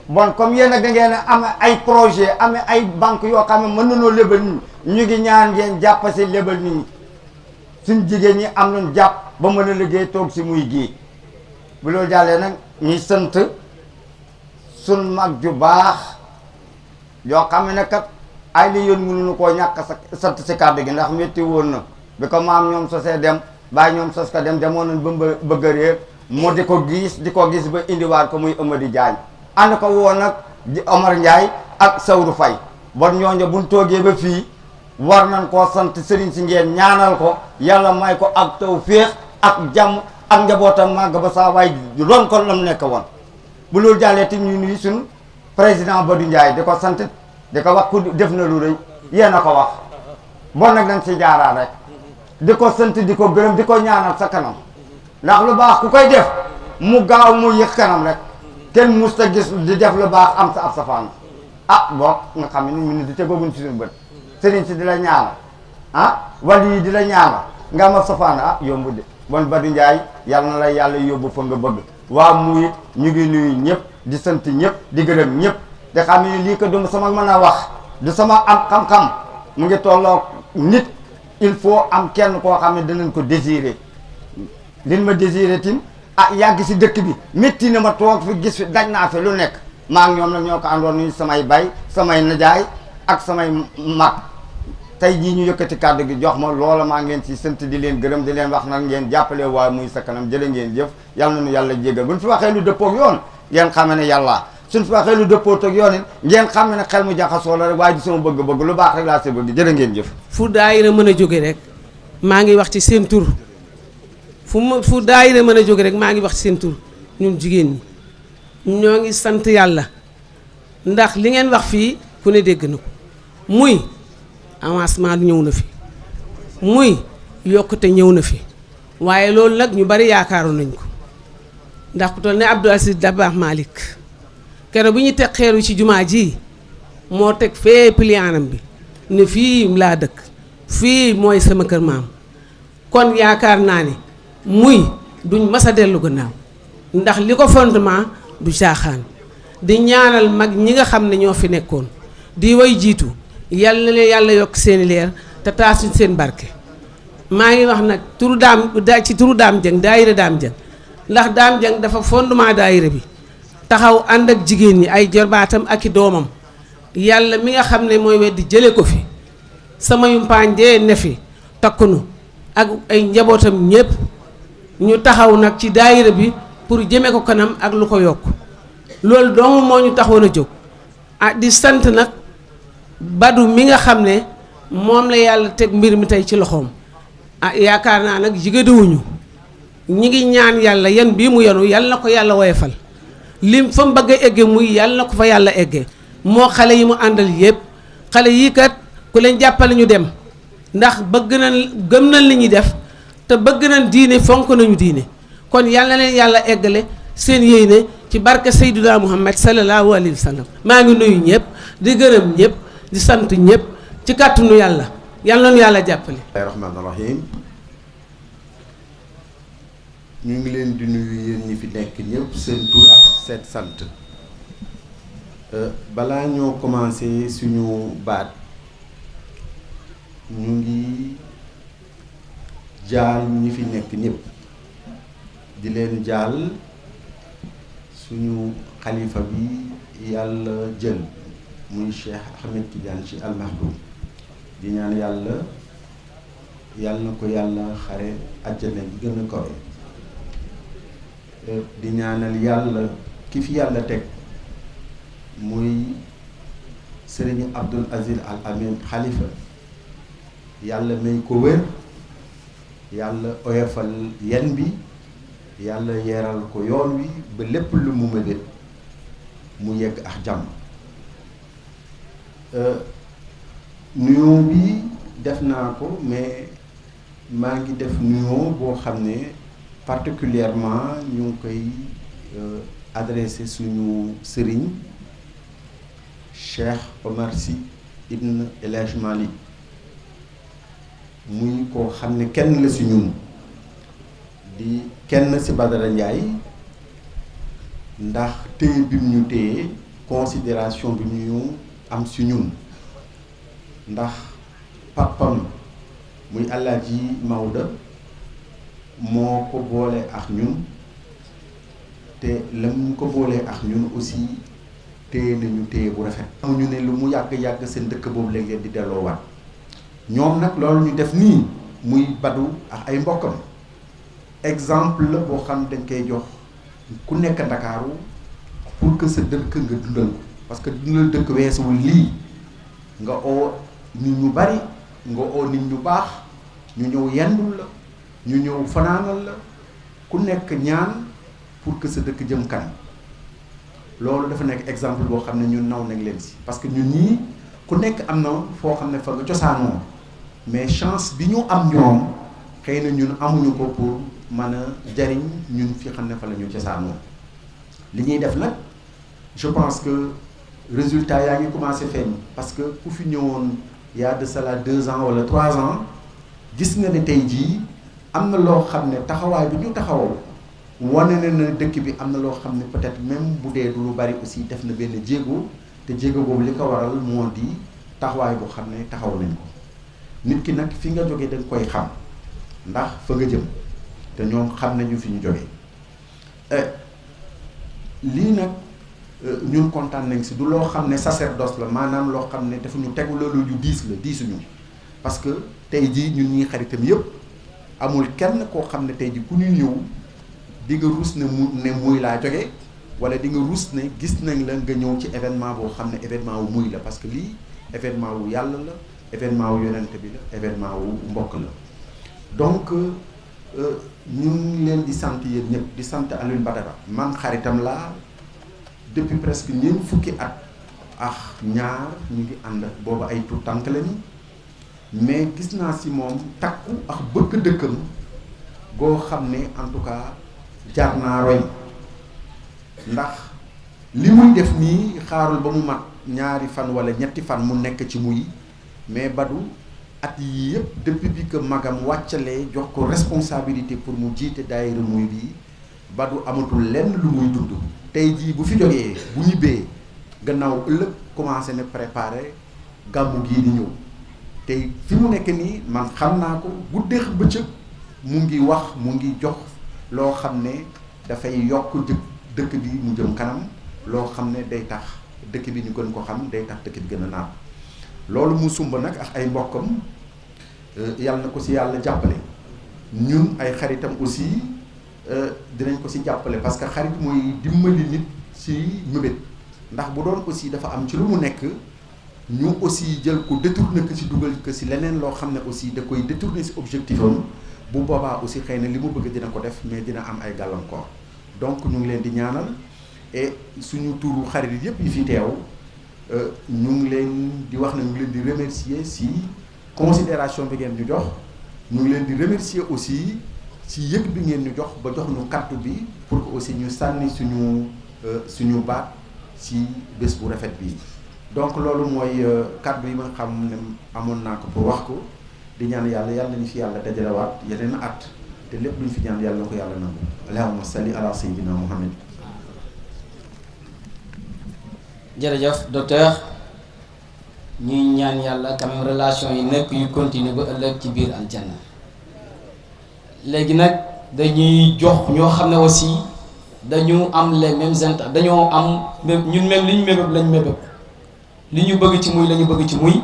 bon comme yéen nag da ngeen am ay projet amee ay banque yoo xam ne mën nañoo lebal nit ñu ngi ñaan ngeen jàpp si lebal nit ñi suñ jigéen ñi am nañ jàpp ba mën a liggéey toog si muy géej bu loolu jàllee nag ñuy sant sun mag ju baax yoo xam ne kat ay li yoon mënuñu koo ñàkk sant si kàddu gi ndax métti woon na bi ko maam ñoom sosee dem bàyyi ñoom sos ko dem demoon nañ ba bëgg a réer mu di ko gis ba indiwaat ko muy Amady Diagne ànd ko woon nag di Omar Ndiaye ak Sawru Faye bon ñooñu buñ toogee ba fii war nañ koo sant sëriñ si ngeen ñaanal ko yàlla may ko ak tawféex ak jàmm ak njabootam màgg ba saa waay ron ko lam nekk woon bu loolu jàllee tim ñu nuyu suñ président Badou Ndiaye di ko sant di ko wax ku def na lu rëy yéen a ko wax bon nag dañ si jaaraat rek di ko sant di ko gërëm di ko ñaanal sa kanam ndax lu baax ku koy def mu gaaw mu yëg kanam rek kenn mus ta gis di def lu baax am sa ab safaan ah boog nga xam ne ni di tegoguñ si suñu bët sëriñ si di la ñaanal ah wàllu yi di la ñaanal nga am ab safaan ah yombu de bon Badou Ndiaye yàlla na la yàlla yóbbu fa nga bëgg waa muy ñu ngi nuyu ñëpp di sant ñëpp di gërëm ñëpp te xam ne lii ko du sama mën a wax du sama am xam-xam mu ngi tolloo nit il faut am kenn koo xam ne danañ ko désirer lin ma désirer tim ah yàgg si dëkk bi métti na ma toog fi gis fi daj naa fi lu nekk maa ngi ñoom nag ñoo ko àndoon nuyu samay bay samay najaay ak samay mag tey jii ñu yëkkati kàddu gi jox ma loola maa ngi leen ci sant di leen gërëm di leen wax nag ngeen jàppale waa muy sa kanam jërë ngeen jëf yàlla nañu yàlla jéggal buñ fi waxee lu dëppoog yoon ngeen xam ne yàlla suñ fi waxee lu dëppoog yoon it ngeen xam ne xel mu jaxasoo la rek waaye di sama bëgg-bëgg lu baax rek laa si bëgg jërë ngeen jëf fu daayira mën a jóge rek maa ngi wax ci seen tur fu daayira mën a jóge rek maa ngi wax ci seen tur ñun jigéen ñi ñoo ngi sant yàlla ndax li ngeen wax fii ku ne dégg na ko muy avancement ñëw na fi muy yokkute ñëw na fi waaye loolu nag ñu bari yaakaaroon nañ ko ndax ku toll ne Abdou Aziz Dabakh Malick keroog bi ñu teg xeeru ci jumaa ji moo teg fee plianam bi ne fii laa dëkk fii mooy sama kër maam kon yaakaar naa ne muy duñ mas a dellu gannaaw ndax li ko fondement du caaxaan di ñaanal mag ñi nga xam ne ñoo fi nekkoon di way jiitu yàlla na leen yàlla yokk seeni leer te taasuñ seen barke maa ngi wax nag turu Dame Dieng daayira Dame Dieng ndax Dame Dieng dafa fondement daayira bi taxaw ànd ak jigéen ñi ay jarbaatam ak i doomam yàlla mi nga xam ne mooy weddi jële ko fi sama yumpaañ dee ne fi takkunu ak ay njabootam ñépp ñu taxaw nag ci daayira bi pour jëme ko kanam ak lu ko yokk loolu dong moo ñu taxoon a jóg di sant nag Badou mi nga xam ne moom la yàlla teg mbir mi tey ci loxoom yaakaar naa nag jigéenewuñu ñi ngi ñaan yàlla yan bii mu yenu yàlla na ko yàlla woyefal lim fa mu bëgg a egge muy yàlla na ko fa yàlla egge moo xale yi mu àndal yépp xale yii kat ku leen jàppale ñu dem ndax bëgg nañ gëm nañ li ñuy def te bëgg nañ diine fonk nañu diine kon yàlla na leen yàlla eggale seen yéene ci barke Seydina Muhammad sallallahu alayhi wa sallam maa ngi nuyu ñëpp di gërëm ñëpp di sant ñëpp ci kàttanu yàlla yàlla noonu yàlla jàppale. rahmaani rahim ñu ngi leen di nuyu yéen ñi fi nekk ñëpp seen tur ak seen sant balaa ñoo commencé suñu baat ñu ngi jaal ñi fi nekk ñëpp di leen jaal suñu xalifa bi yàlla jël muy Cheikh Ahmed Tidiane Sy Al Maktoum di ñaan yàlla na ko yàlla xare àjjana bi gën a kawe di ñaanal yàlla ki fi yàlla teg muy Serigne Abdoul Aziz Al Amin xalifa yàlla may ko wér yàlla oyofal yen bi yàlla yeeral ko yoon wi ba lépp lu mu mébét mu yegg ak jàmm nuyoo bi def naa ko mais maa ngi def nuyoo boo xam ne particulièrement ñu ngi koy adressé suñu sëriñ Cheikh Omar Sy Ibn El Hadj Malick muy koo xam ne kenn la si ñun di kenn si Badara Ndiaye ndax téye bi mu ñu téye considération bi ñu am si ñun ndax papam muy Alaaji Maodo moo ko boole ak ñun te la mu ko boolee ak ñun aussi téye nañu téye bu rafet. ñu ne lu mu yàgg-yàgg seen dëkk boobu la ngeen di delloowaat ñoom nag loolu ñu def nii muy Badou ak ay mbokkam exemple la boo xam dañ koy jox ku nekk Ndakaaru pour que sa dëkk nga dundal ko parce que dundal dëkk weesuwul lii nga oo nit ñu bari nga oo nit ñu baax ñu ñëw yendul la ñu ñëw fanaanal la ku nekk ñaan pour que sa dëkk jëm kanam loolu dafa nekk exemple boo xam ne ñun naw nañ leen si parce que ñun ñii ku nekk am na foo xam ne fa nga cosaanoo mais chance bi ñu am ñoom xëy na ñun amuñu ko pour mën a jariñ ñun fi xam ne fa la ñu cosaanoo li ñuy def nag je pense que résultat yaa ngi commencé feeñ parce que ku fi ñëwoon y a de cela 2 ans wala 3 ans gis nga ne tey jii am na loo xam ne taxawaay bi ñu taxawoo wane na dëkk bi am na loo xam ne peut-être même bu dee du lu bari aussi def na benn jéego te jéego boobu li ko waral moo di taxawaay boo xam ne taxaw nañ ko nit ki nag fi nga jógee da nga koy xam ndax fa nga jëm te ñoom xam nañu fi ñu jógee lii nag ñun kontaan nañ si du loo xam ne sacerdoce la maanaam loo xam ne dafa ñu tegu loolu yu diis la diisuñu parce que tey jii ñun ñuy xaritam yëpp amul kenn koo xam ne tey jii ku ñu ñëw di nga ruus ne muy laa jóge wala di nga ruus ne gis nañ la nga ñëw ci événement boo xam ne événement wu muy la parce que lii événement wu yàlla la événement wu yonent bi la événement wu mbokk la donc ñu ngi leen di sant yéen ñëpp di sant Alioune Badara man xaritam laa depuis presque ñeent fukki at ak ñaar ñu ngi ànd boobu ay tout tànk lañu mais gis naa si moom takku ak bëgg dëkkam goo xam ne en tout cas jar naa roy ndax li muy def nii xaarul ba mu mat ñaari fan wala ñetti fan mu nekk ci muy mais Badou at yii yëpp depuis bi que magam wàccalee jox ko responsabilité pour mu jiite daayira muy bii Badou amatul lenn lu muy dund tey jii bu fi jógee bu ñibbee gannaaw ëllëg commencé na préparer gàmmu gii di ñëw te fi mu nekk nii man xam naa ko guddeex bëccëg mu ngi wax mu ngi jox loo xam ne dafay yokk dëkk bi mu jëm kanam loo xam ne day tax dëkk bi ñu gën ko xam day tax dëkk bi gën a naat loolu mu sumba nag ak ay mbokkam yàlla na ko si yàlla jàppale ñun ay xaritam aussi dinañ ko si jàppale parce que xarit mooy dimbali nit si mébét ndax bu doon aussi dafa am ci lu mu nekk ñu aussi jël ko détourné ko si dugal ko si leneen loo xam ne aussi da koy détourné si objectif am bu boobaa aussi xëy na li mu bëgg dina ko def mais dina am ay gàllankoor donc ñu ngi leen di ñaanal et suñu turu xarit yëpp yi fi teew ñu ngi leen di wax ne ñu ngi leen di remercier si considération bi ngeen ñu jox ñu ngi leen di remercier aussi si yëg bi ngeen ñu jox ba jox ñu kàddu bi pour que aussi ñu sànni suñu baat si bés bu rafet bii donc loolu mooy kàddu yi ma xam ne amoon naa ko pour wax ko di ñaan yàlla nañu fi yàlla dajalewaat yeneen at te lépp luñ fi ñaan yàlla na ko yàlla nangu allahumma salli ala sayyidina muhammad. jërëjëf docteur ñuy ñaan yàlla quand même relation yi nekk yu continuer ba ëllëg ci biir aljanna léegi nag dañuy jox ñoo xam ne aussi dañu am les mêmes intérêts dañoo am ñun même li ñu mébéb lañ mébéb li ñu bëgg ci muy la ñu bëgg ci muy.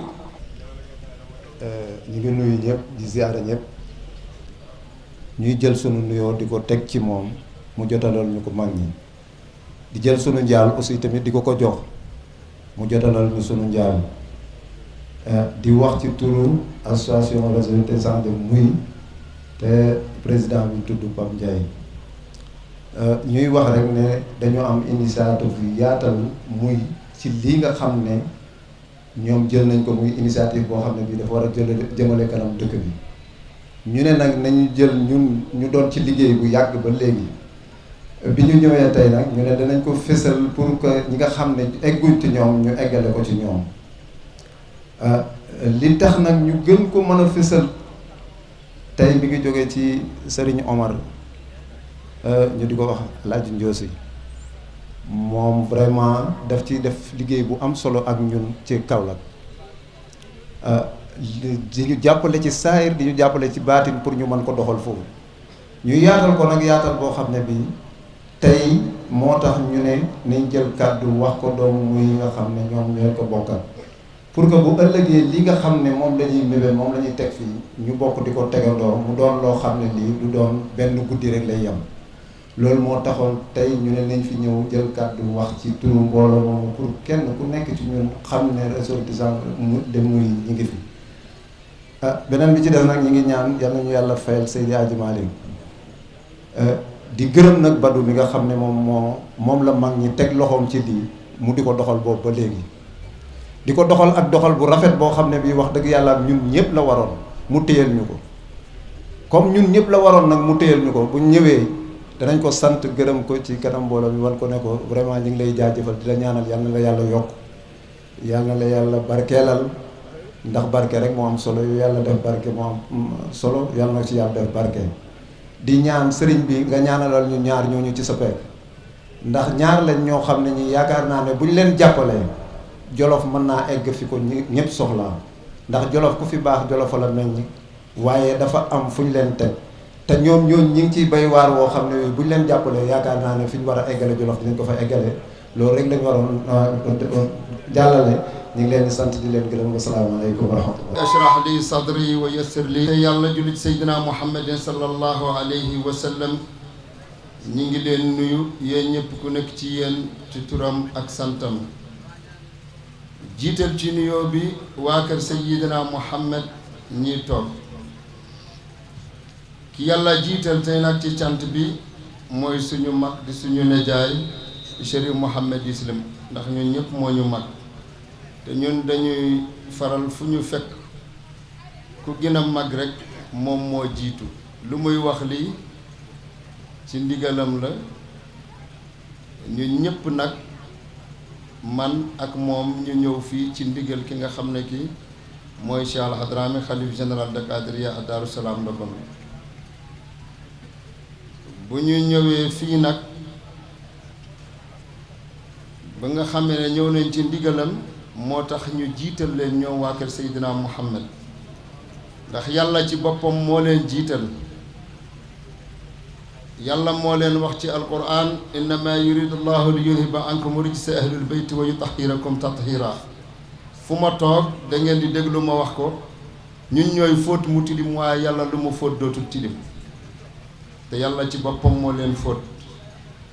ñu ngi nuyu ñëpp di ziyaara ñëpp ñuy jël sunu nuyoo di ko teg ci moom mu jotalal ñu ko mag ñi di jël sunu njaal aussi tamit di ko jox mu jotalal ñu sunu njaal di wax ci turu association réseau des santé muy te président bi tudd Pape Ndiaye ñuy wax rek ne dañoo am initiative yu yaatal muy ci lii nga xam ne ñoom jël nañ ko muy initiative boo xam ne bii dafa war a jëmale kanam dëkk bi ñu ne nag nañu jël ñun ñu doon ci liggéey bu yàgg ba léegi bi ñu ñëwee tey nag ñu ne danañ ko fésal pour que ñi nga xam ne egguñ ci ñoom ñu eggale ko ci ñoom li tax nag ñu gën ko mën a fésal tey bi ngi jógee ci Serigne Omar ñu di ko wax Laaji Njoosi moom vraiment daf ci def liggéey bu am solo ak ñun ci Kaolack di ñu jàppale ci saayir di ñu jàppale ci baatin pour ñu mën ko doxal foofu ñu yaatal ko nag yaatal boo xam ne bii tey moo tax ñu ne nañ jël kàddu wax ko doomu muy nga xam ne ñoom ñooy ko bokkal pour que bu ëllëgee li nga xam ne moom la ñuy mébé moom la ñuy teg fii ñu bokk di ko tegandoo mu doon loo xam ne lii du doon benn guddi rek lay yem loolu moo taxoon tey ñu ne nañ fi ñëw jël kàddu wax ci turu mbooloo moomu pour kenn ku nekk ci ñun xam ne ressortissant de muy ñi ngi fi beneen bi ci def nag ñi ngi ñaan yal nañu yàlla fayal Seydi Hadji Malick di gërëm nag Badou bi nga xam ne moom la mag ñi teg loxoom ci lii mu di ko doxal boobu ba léegi di ko doxal ak doxal bu rafet boo xam ne bii wax dëgg yàlla ñun ñëpp la waroon mu téyel ñu ko comme ñun ñëpp la waroon nag mu téyel ñu ko bu ñëwee danañ ko sant gërëm ko ci kanam mbooloo mi wan ko ne ko vraiment ñu ngi lay jaajëfal di la ñaanal yal na la yàlla yokk yal na la yàlla barkeelal ndax barke rek moo am solo yu yàlla def barke moo am solo yàlla na ci yàlla def barke di ñaan sëriñ bi nga ñaanalal ñu ñaar ñooñu ci sa pekk ndax ñaar lañ ñoo xam ne ñi yaakaar naa ne bu ñu leen jàppalee Jolof mën naa egg fi ko ñëpp soxlaa ndax Jolof ku fi baax Jolof la meññ waaye dafa am fu ñu leen teg te ñoom ñooñu ñi ngi ciy bay waar woo xam ne bu ñu leen jàppalee yaakaar naa ne fi ñu war a eggale Jolof dinañ ko fa eggale loolu rek lañ waroon jàllale ñu ngi leen di sant di leen gërëm asalaamaaleykum wa rahmatullah. ashrah li sadri wa yassir li. te yàlla jullit Seydina Muhammadin sallallahu alayhi wa sallam ñi ngi leen nuyu yéen ñëpp ku nekk ci yéen ci turam ak santam jiital ci nuyoo bi waa kër Seydina Muhammad ñi toog ki yàlla jiital tey nag ci cant bi mooy suñu mag di suñu nejaay Chérif Mouhamed Islam ndax ñun ñëpp moo ñu mag te ñun dañuy faral fu ñu fekk ku gën a mag rek moom moo jiitu lu muy wax lii ci ndigalam la ñun ñëpp nag man ak moom ñu ñëw fii ci ndigal ki nga xam ne ki mooy Cheikh Al Hadrami xalif général de Kadiriya ak Daaru Salaam Ndofane bu ñu ñëwee fii nag ba nga xamee ne ñëw nañ ci ndigalam moo tax ñu jiital leen ñoom waa kër Seydina Muhammad ndax yàlla ci boppam moo leen jiital yàlla moo leen wax ci alquran innama yuridu llahu li yudhiba ankum rijsa ahlul bayti wa yutahhirakum tathira fu ma toog da ngeen di déglu ma wax ko ñun ñooy fóot mu tilim waaye yàlla lu mu fóot dootul tilim te yàlla ci boppam moo leen fóot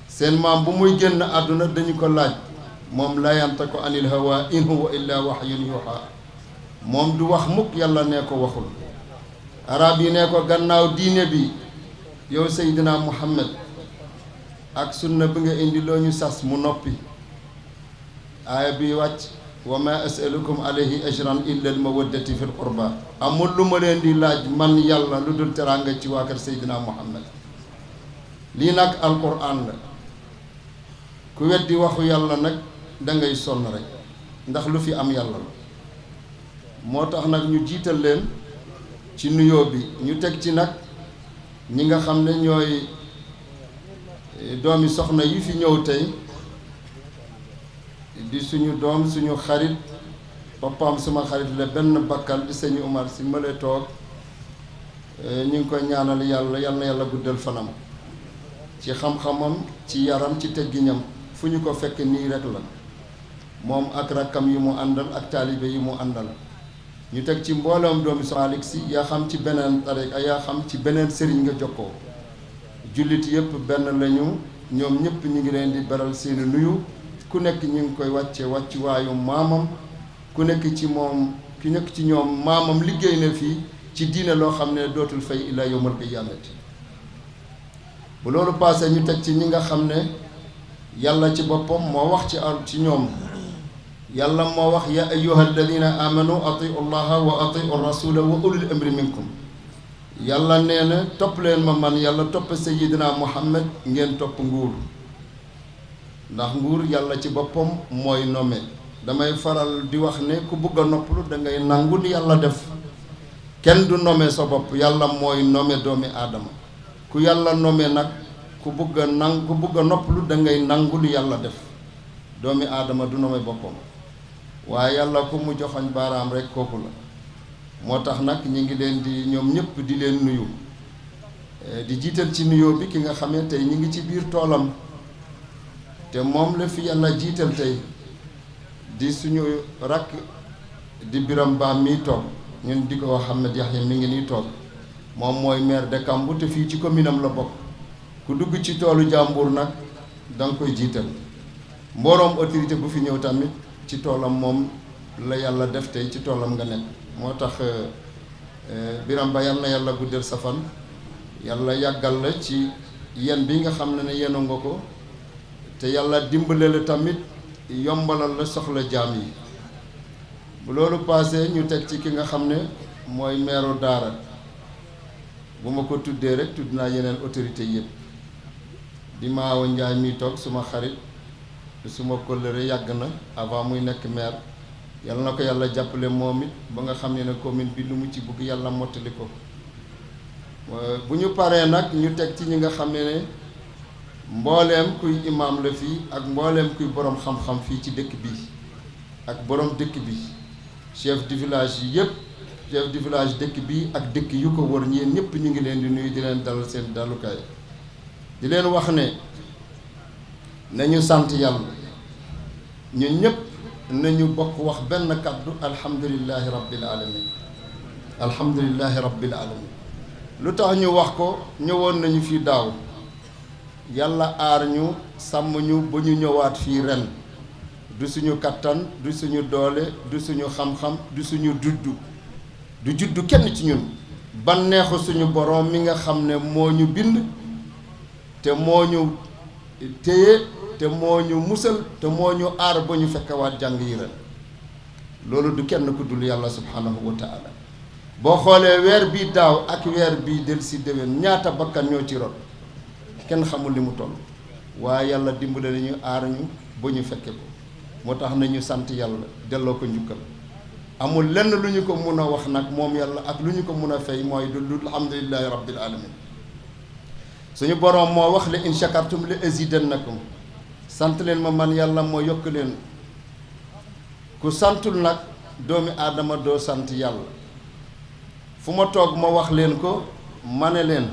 seen maam bu muy génn àdduna dañu ko laaj moom la yantiqu anil hawa in huwa illa wahyun yuha moom du wax mukk yàlla nee ko waxul arab yi nee ko gannaaw diine bi yow Seydina Muhammad ak sunna bi nga indi loo ñu sas mu noppi aaya bi wàcc wa ma asalukum alayhi ajran illa al mawaddati fil qurba amul lu ma leen di laaj man yàlla lu dul teraanga ci waa kër Seydina Muhammad lii nag alquran la ku weddi waxu yàlla nag dangay sonn rek ndax lu fi am yàlla la moo tax nag ñu jiital leen ci nuyoo bi ñu teg ci nag ñi nga xam ne ñooy doomi soxna yi fi ñëw tey di suñu doom suñu xarit papaam suma xarit la benn bakkal di sëñ Umar si mële toog ñu ngi koy ñaanal yàlla yal na yàlla guddal fanam ci xam-xamam ci yaram ci teggiñam fu ñu ko fekk nii rek la moom ak rakkam yi mu àndal ak taalibe yi mu àndal ñu teg ci mbooloom doomi Malick si yaa xam ci beneen tariqa yaa xam ci beneen sëriñ nga jokkoo jullit yëpp benn lañu ñoom ñëpp ñu ngi leen di beral seeni nuyu ku nekk ñu ngi koy wàcce wàccuwaayu maamam ku nekk ci moom ku nekk ci ñoom maamam liggéey na fii ci diine loo xam ne dootul fay ila yawmal qiyaamati bu loolu passé ñu teg ci ñi nga xam ne yàlla ci boppam moo wax ci ñoom yàlla moo wax ya ayyuha alladina amanu atiu llaha wa atiu rasula wa ulil amri minkum yàlla nee na topp leen ma man yàlla topp sayidina muhammad ngeen topp nguur ndax nguur yàlla ci boppam mooy nommé damay faral di wax ne ku bëgg a noppalu da ngay nangu li yàlla def kenn du nommé sa bopp yàlla mooy nommé doomi aadama ku yàlla nommé nag ku bëgg a noppalu da ngay nangu li yàlla def doomi aadama du nommé boppam waaye yàlla ku mu joxoñ baaraam rek kooku la moo tax nag ñi ngi leen di ñoom ñëpp di leen nuyu di jiital ci nuyoo bi ki nga xamee tey ñi ngi ci biir toolam te moom la fi yàlla jiital tey di suñu rakk di Biram Ba mii toog ñun di ko wax Ahmed Yahya mi ngi nii toog moom mooy maire de Kambu te fii ci commune am la bokk ku dugg ci toolu jàmbur nag da nga koy jiital mbooloom autorité bu fi ñëw tamit ci toolam moom la yàlla def tey ci toolam nga nekk moo tax Biram Ba yal na yàlla guddal sa fan yàlla yàggal la ci yen bi nga xam ne yenu nga ko te yàlla dimbale la tamit yombalal la soxla jaam yi bu loolu paasee ñu teg ci ki nga xam ne mooy meeru daara bu ma ko tuddee rek tudd naa yeneen autorité yëpp di Maawa Njaay mi toog suma xarit suma kóllëre yàgg na avant muy nekk maire yàlla na ko yàlla jàppale moom it ba nga xam ne commune bi lu mu ci bëgg yàlla mottali ko bu ñu paree nag ñu teg ci ñi nga xam ne mbooleem kuy imaam la fii ak mbooleem kuy borom xam-xam fii ci dëkk bi ak borom dëkk bi chef du village yi yëpp chef du village dëkk bi ak dëkk yu ko wër ñeen ñëpp ñu ngi leen di nuyu di leen dalal seen dalukaay di leen wax ne nañu sant yàlla ñun ñëpp nañu bokk wax benn kàddu alhamdulillahi rabbil alamin alhamdulillahi rabbil alamin lu tax ñu wax ko ñëwoon nañu fii daaw yàlla aar ñu sàmm ñu ba ñu ñëwaat fii ren du suñu kattan du suñu doole du suñu xam-xam du suñu juddu kenn ci ñun banneexu suñu boroom mi nga xam ne moo ñu bind te moo ñu téye te moo ñu musal te moo ñu aar ba ñu fekkewaat jàng yi ren loolu du kenn ku dul yàlla subhanahu wa taala boo xoolee weer bii daaw ak weer bii del si déwén ñaata bakkan ñoo ci rot kenn xamul li mu toll waaye yàlla dimbale nañu aar ñu ba ñu fekke ko moo tax nañu sant yàlla delloo ko njukkal amul lenn lu ñu ko mun a wax nag moom yàlla ak lu ñu ko mun a fay mooy du alhamdulillahi rabbil alamin suñu boroom moo wax le in shakartum la azidannakum sant leen ma man yàlla moo yokk leen ku santul nag doomi aadama doo sant yàlla fu ma toog ma wax leen ko ma ne leen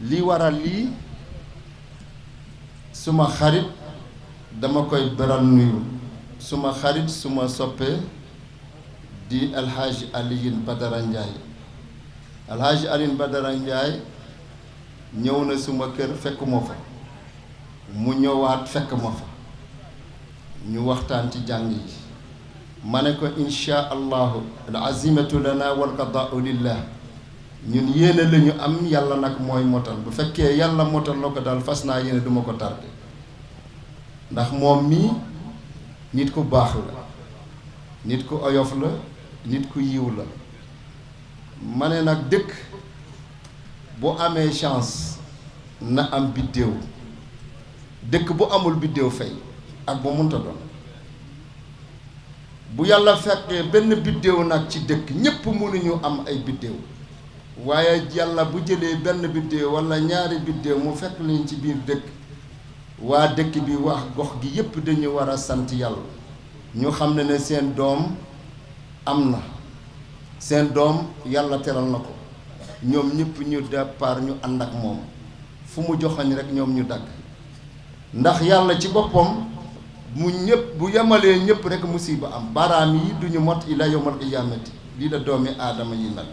li waral lii suma xarit dama koy beral nuyu suma xarit suma soppe di alxaaji Alioune Badara Ndiaye alxaaji Alioune Badara Ndiaye ñëw na suma kër fekk ma fa mu ñëwaat fekk ma fa ñu waxtaan ci jàng yi ma ne ko insha allahu al azimatu lana wal qadaau lillah ñun yéene la ñu am yàlla nag mooy motal bu fekkee yàlla motal la ko daal fas naa yéene duma ko tardé ndax moom mii nit ku baax la nit ku oyof la nit ku yiw la ma ne nag dëkk bu amee chance na am biddéew dëkk bu amul biddéew fay ak bu munta doon bu yàlla fekkee benn biddéew nag ci dëkk ñépp mënuñu am ay biddéew waaye yàlla bu jëlee benn biddéew walla ñaari biddéew mu fekk leen ci biir dëkk waa dëkk bi wax gox gi yépp dañu war a sant yàlla ñu xam ne seen doom am na seen doom yàlla teral na ko ñoom ñëpp ñu départ ñu ànd ak moom fu mu joxañ rek ñoom ñu dagg ndax yàlla ci boppam mu ñëpp bu yemalee ñëpp rek musiba am baaraam yi duñu mot ila yawmal qiyaamati lii la doomi aadama yi mel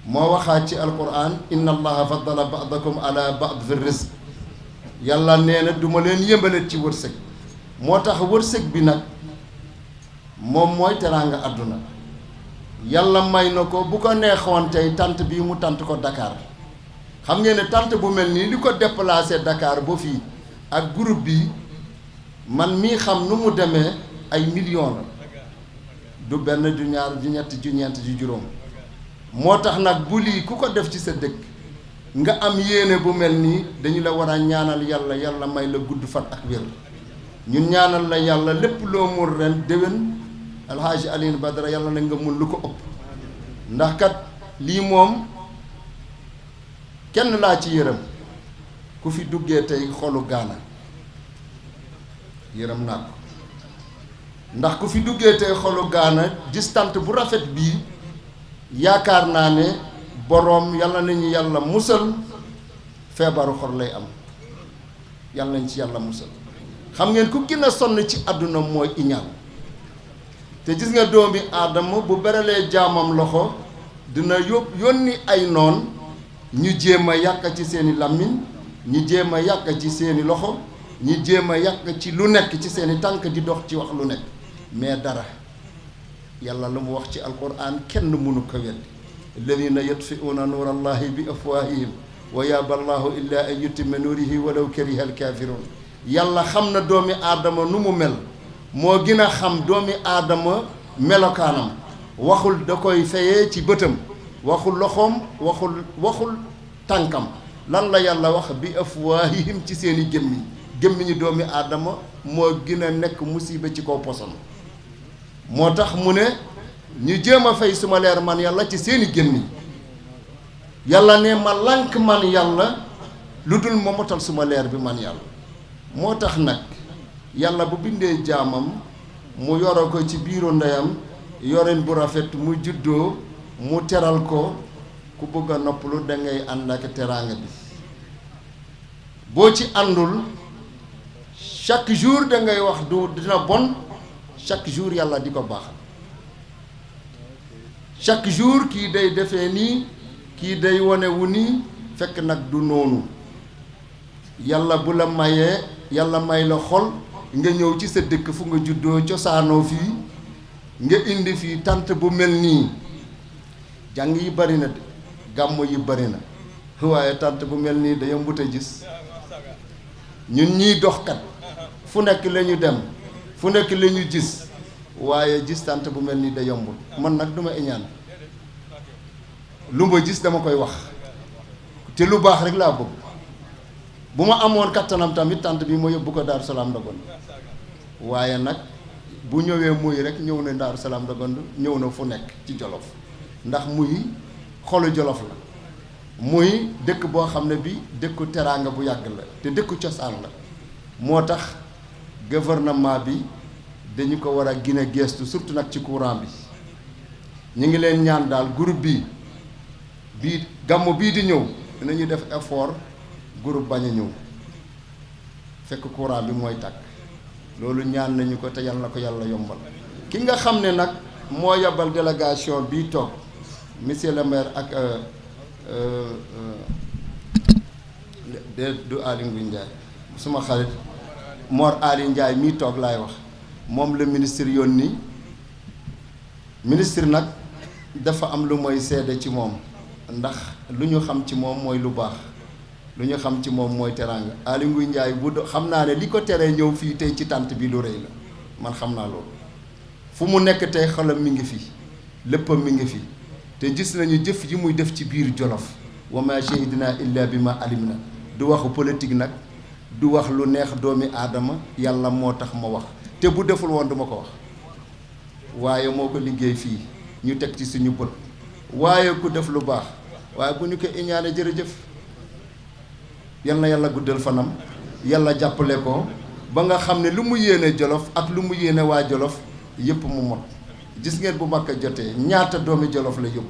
moo waxaat ci alquran inna allaha faddala ba'dakum ala ba'd fi rizq yàlla nee na duma leen yëmbalet ci wërsëg moo tax wërsëg bi nag moom mooy teraanga àdduna yàlla may na ko bu ko neexoon tey tant bii mu tant ko Dakar xam ngeen ne tant bu mel nii li ko déplacé Dakar ba fii ak groupe bi man mii xam nu mu demee ay millions la du benn du ñaar du ñett du ñeent du juróom moo tax nag bu lii ku ko def ci sa dëkk nga am yéene bu mel nii dañu la war a ñaanal yàlla yàlla may la gudd fan ak wér ñun ñaanal la yàlla lépp loo mun ren déwén alxaaji Alioune Badara yàlla na nga mun lu ko ëpp ndax kat lii moom kenn laa ci yërëm ku fi duggee tey xolu gaana yërëm naa ko ndax ku fi duggee tey xolu gaana distante bu rafet bii yaakaar naa ne boroom yàlla nañu yàlla musal feebaru xol lay am yàlla nañ ci yàlla musal xam ngeen ku gën a sonn ci àdduna mooy iñaan te gis nga doomi aadama bu beralee jaamam loxo dina yónni ay noon ñu jéem a yàq ci seeni làmmiñ ñu jéem a yàq ci seeni loxo ñu jéem a yàq ci lu nekk ci seeni tànk di dox ci wax lu nekk mais dara yàlla lu mu wax ci alquran kenn mënu ko weddi alladina yutfi'una nuura allahi bi afwahihim wa yaaba allahu illa an yutimma nuurihi walaw kariha alkafirun yàlla xam na doomi aadama nu mu mel moo gën a xam doomi aadama melokaanam waxul da koy fayee ci bëtam waxul loxoom waxul tànkam lan la yàlla wax bi afwaahihim ci seeni gémmiñu doomi aadama moo gën a nekk musiba ci kaw poson moo tax mu ne ñu jéem a fay suma leer man yàlla ci seeni gémmiñ yàlla ne ma lànk man yàlla lu dul ma motal suma leer bi man yàlla moo tax nag yàlla bu bindee jaamam mu yoro ko ci biiru ndeyam yorin bu rafet mu juddoo mu teral ko ku bëgg a noppalu dangay ànd ak teraanga bi boo ci àndul chaque jour dangay wax du dina bon chaque jour yàlla di ko baaxal chaque jour kii day defee nii kii day wone wu nii fekk nag du noonu yàlla bu la mayee yàlla may la xol nga ñëw ci sa dëkk fu nga juddoo cosaanoo fii nga indi fii tant bu mel nii jàng yi bari na de gàmmu yi bari na waaye tant bu mel nii da yombut a gis ñun ñiy doxkat fu nekk la ñu dem fu nekk la ñu gis waaye gis tant bu mel nii da yombul man nag duma iñaan lu ma gis dama koy wax te lu baax rek laa bëgg bu ma amoon kattanam tamit tant bi ma yóbbu ko Daaru Salaam Ndogondo waaye nag bu ñëwee muy rek ñëw na Daaru Salaam Ndogondo ñëw na fu nekk ci Jolof ndax muy xolu Jolof la muy dëkk boo xam ne bi dëkku teraanga bu yàgg la te dëkku cosaan la moo tax gouvernement bi dañu ko war a gën a gestu surtout nag ci courant bi ñu ngi leen ñaan daal groupe bii gàmmu bii di ñëw dinañu def effort groupe bañ a ñëw fekk courant bi mooy tàkk loolu ñaan nañu ko te yal na ko yàlla yombal. ki nga xam ne nag moo yabal délégation bii toog monsieur le maire ak du Aly Ngouille Ndiaye suma xarit Mor Aly Ndiaye mii toog laay wax moom la ministre yónni ministre nag dafa am lu mooy seede ci moom ndax lu ñu xam ci moom mooy lu baax lu ñu xam ci moom mooy teraanga. Aly Ngouille Ndiaye xam naa ne li ko teree ñëw fii tey ci tànt bi lu rëy la man xam naa loolu fu mu nekk tey xolam mi ngi fi léppam mi ngi fi te gis nañu jëf yi muy def ci biir Jolof wa ma shahidna illa bi ma alimna du waxu politique nag du wax lu neex doomi aadama yàlla moo tax ma wax te bu deful woon duma ko wax waaye moo ko liggéey fii ñu teg ci suñu bët waaye ku def lu baax waaye bu ñu ko iñaane jërëjëf yal na yàlla guddal fanam yàlla jàppale ko ba nga xam ne lu mu yéene Jolof ak lu mu yéene waa Jolof yëpp mu mot gis ngeen bu Makka jotee ñaata doomi Jolof la yóbbu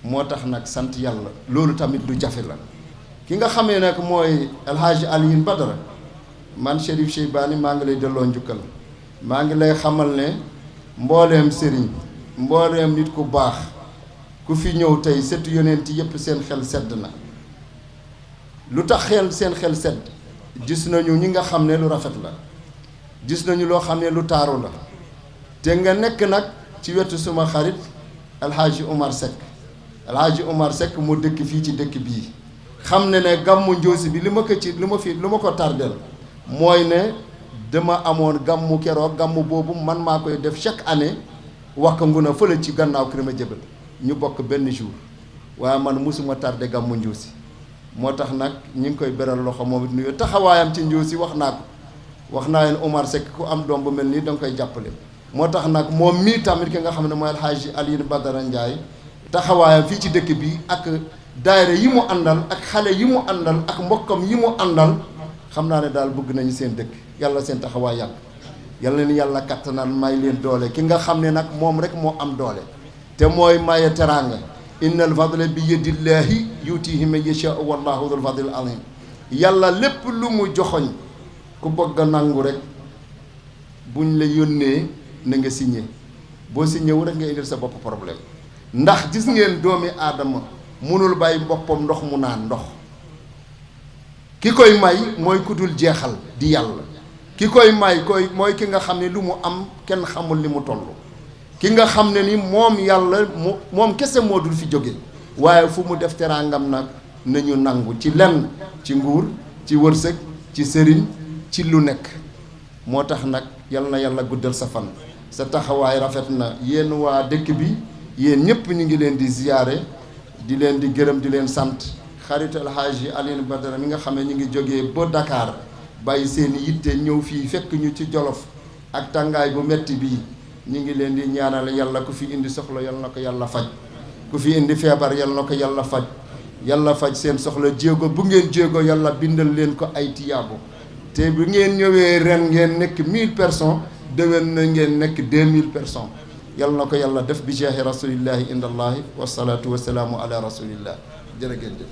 moo tax nag sant yàlla loolu tamit lu jafe la ki nga xamee nag mooy El Hadj Alioune Badara man Chérif Cheybani maa ngi lay delloo njukkal maa ngi lay xamal ne mbooleem sëriñ mbooleem nit ku baax ku fi ñëw tey setu yonent yëpp seen xel sedd na lu tax seen xel sedd gis nañu ñi nga xam ne lu rafet la gis nañu loo xam ne lu taaru la te nga nekk nag ci wetu suma xarit El Hadj Omar Seck El Hadj Omar Seck mu dëkk fii ci dëkk bii xam ne gàmmu Ndiossi bi li ma ko tardel mooy ne dama amoon gàmmu keroog gàmmu boobu man maa koy def chaque année wax nguna fële ci gannaaw Kër Madiabel ñu bokk benn jour waaye man mosuma tardé gàmmu Ndiossi moo tax nag ñi ngi koy beral loxo moom it nuyu taxawaayam ci Ndiossi wax naa leen Omar Seck ku am doom bu mel nii danga koy jàppale moo tax nag moom mii tamit ki nga xam ne mooy El Hadj Alioune Badara Ndiaye taxawaayam fii ci dëkk bi ak daayira yi mu àndal ak xale yi mu àndal ak mbokkam yi mu àndal xam naa ne daal bëgg nañu seen dëkk yàlla seen taxawaay yàgg yàlla leen yàlla kattanal may leen doole ki nga xam ne nag moom rek moo am doole te mooy maye teraanga innal fadla bi yadillahi yutihi man yashaa'u wallahu dhul fadlil azim yàlla lépp lu mu joxoñ ku bëgg a nangu rek buñ la yónnee na nga signé boo signé wu rek nga indil sa bopp problème ndax gis ngeen doomi aadama mënul bàyyi boppam ndox mu naan ndox ki koy may mooy ku dul jeexal di yàlla ki koy may mooy ki nga xam ne lu mu am kenn xamul li mu toll ki nga xam ne ni moom yàlla moom kese moo dul fi jóge waaye fu mu def teraangam nag nañu nangu ci lenn ci nguur ci wërsëg ci sëriñ ci lu nekk moo tax nag yal na yàlla guddal sa fan sa taxawaay rafet na yéen waa dëkk bi yéen ñëpp ñu ngi leen di ziyaare di leen di gërëm di leen sant xarit El Hadj Alioune Badara mi nga xam ne ñu ngi jógee ba Dakar bàyyi seen yitte ñëw fii fekk ñu ci Jolof ak tàngaay bu metti bii ñu ngi leen di ñaanal yàlla ku fi indi soxla yal na ko yàlla faj ku fi indi feebar yal na ko yàlla faj seen soxla jéego bu ngeen jéego yàlla bindal leen ko ay tiyaabo te bu ngeen ñëwee ren ngeen nekk 1000 personnes déwén na ngeen nekk 2000 personnes yal na ko yàlla def bi jaahi rasulillahi indallahi wasalaatu wasalaamu ala rasulillah jërë ngeen jëf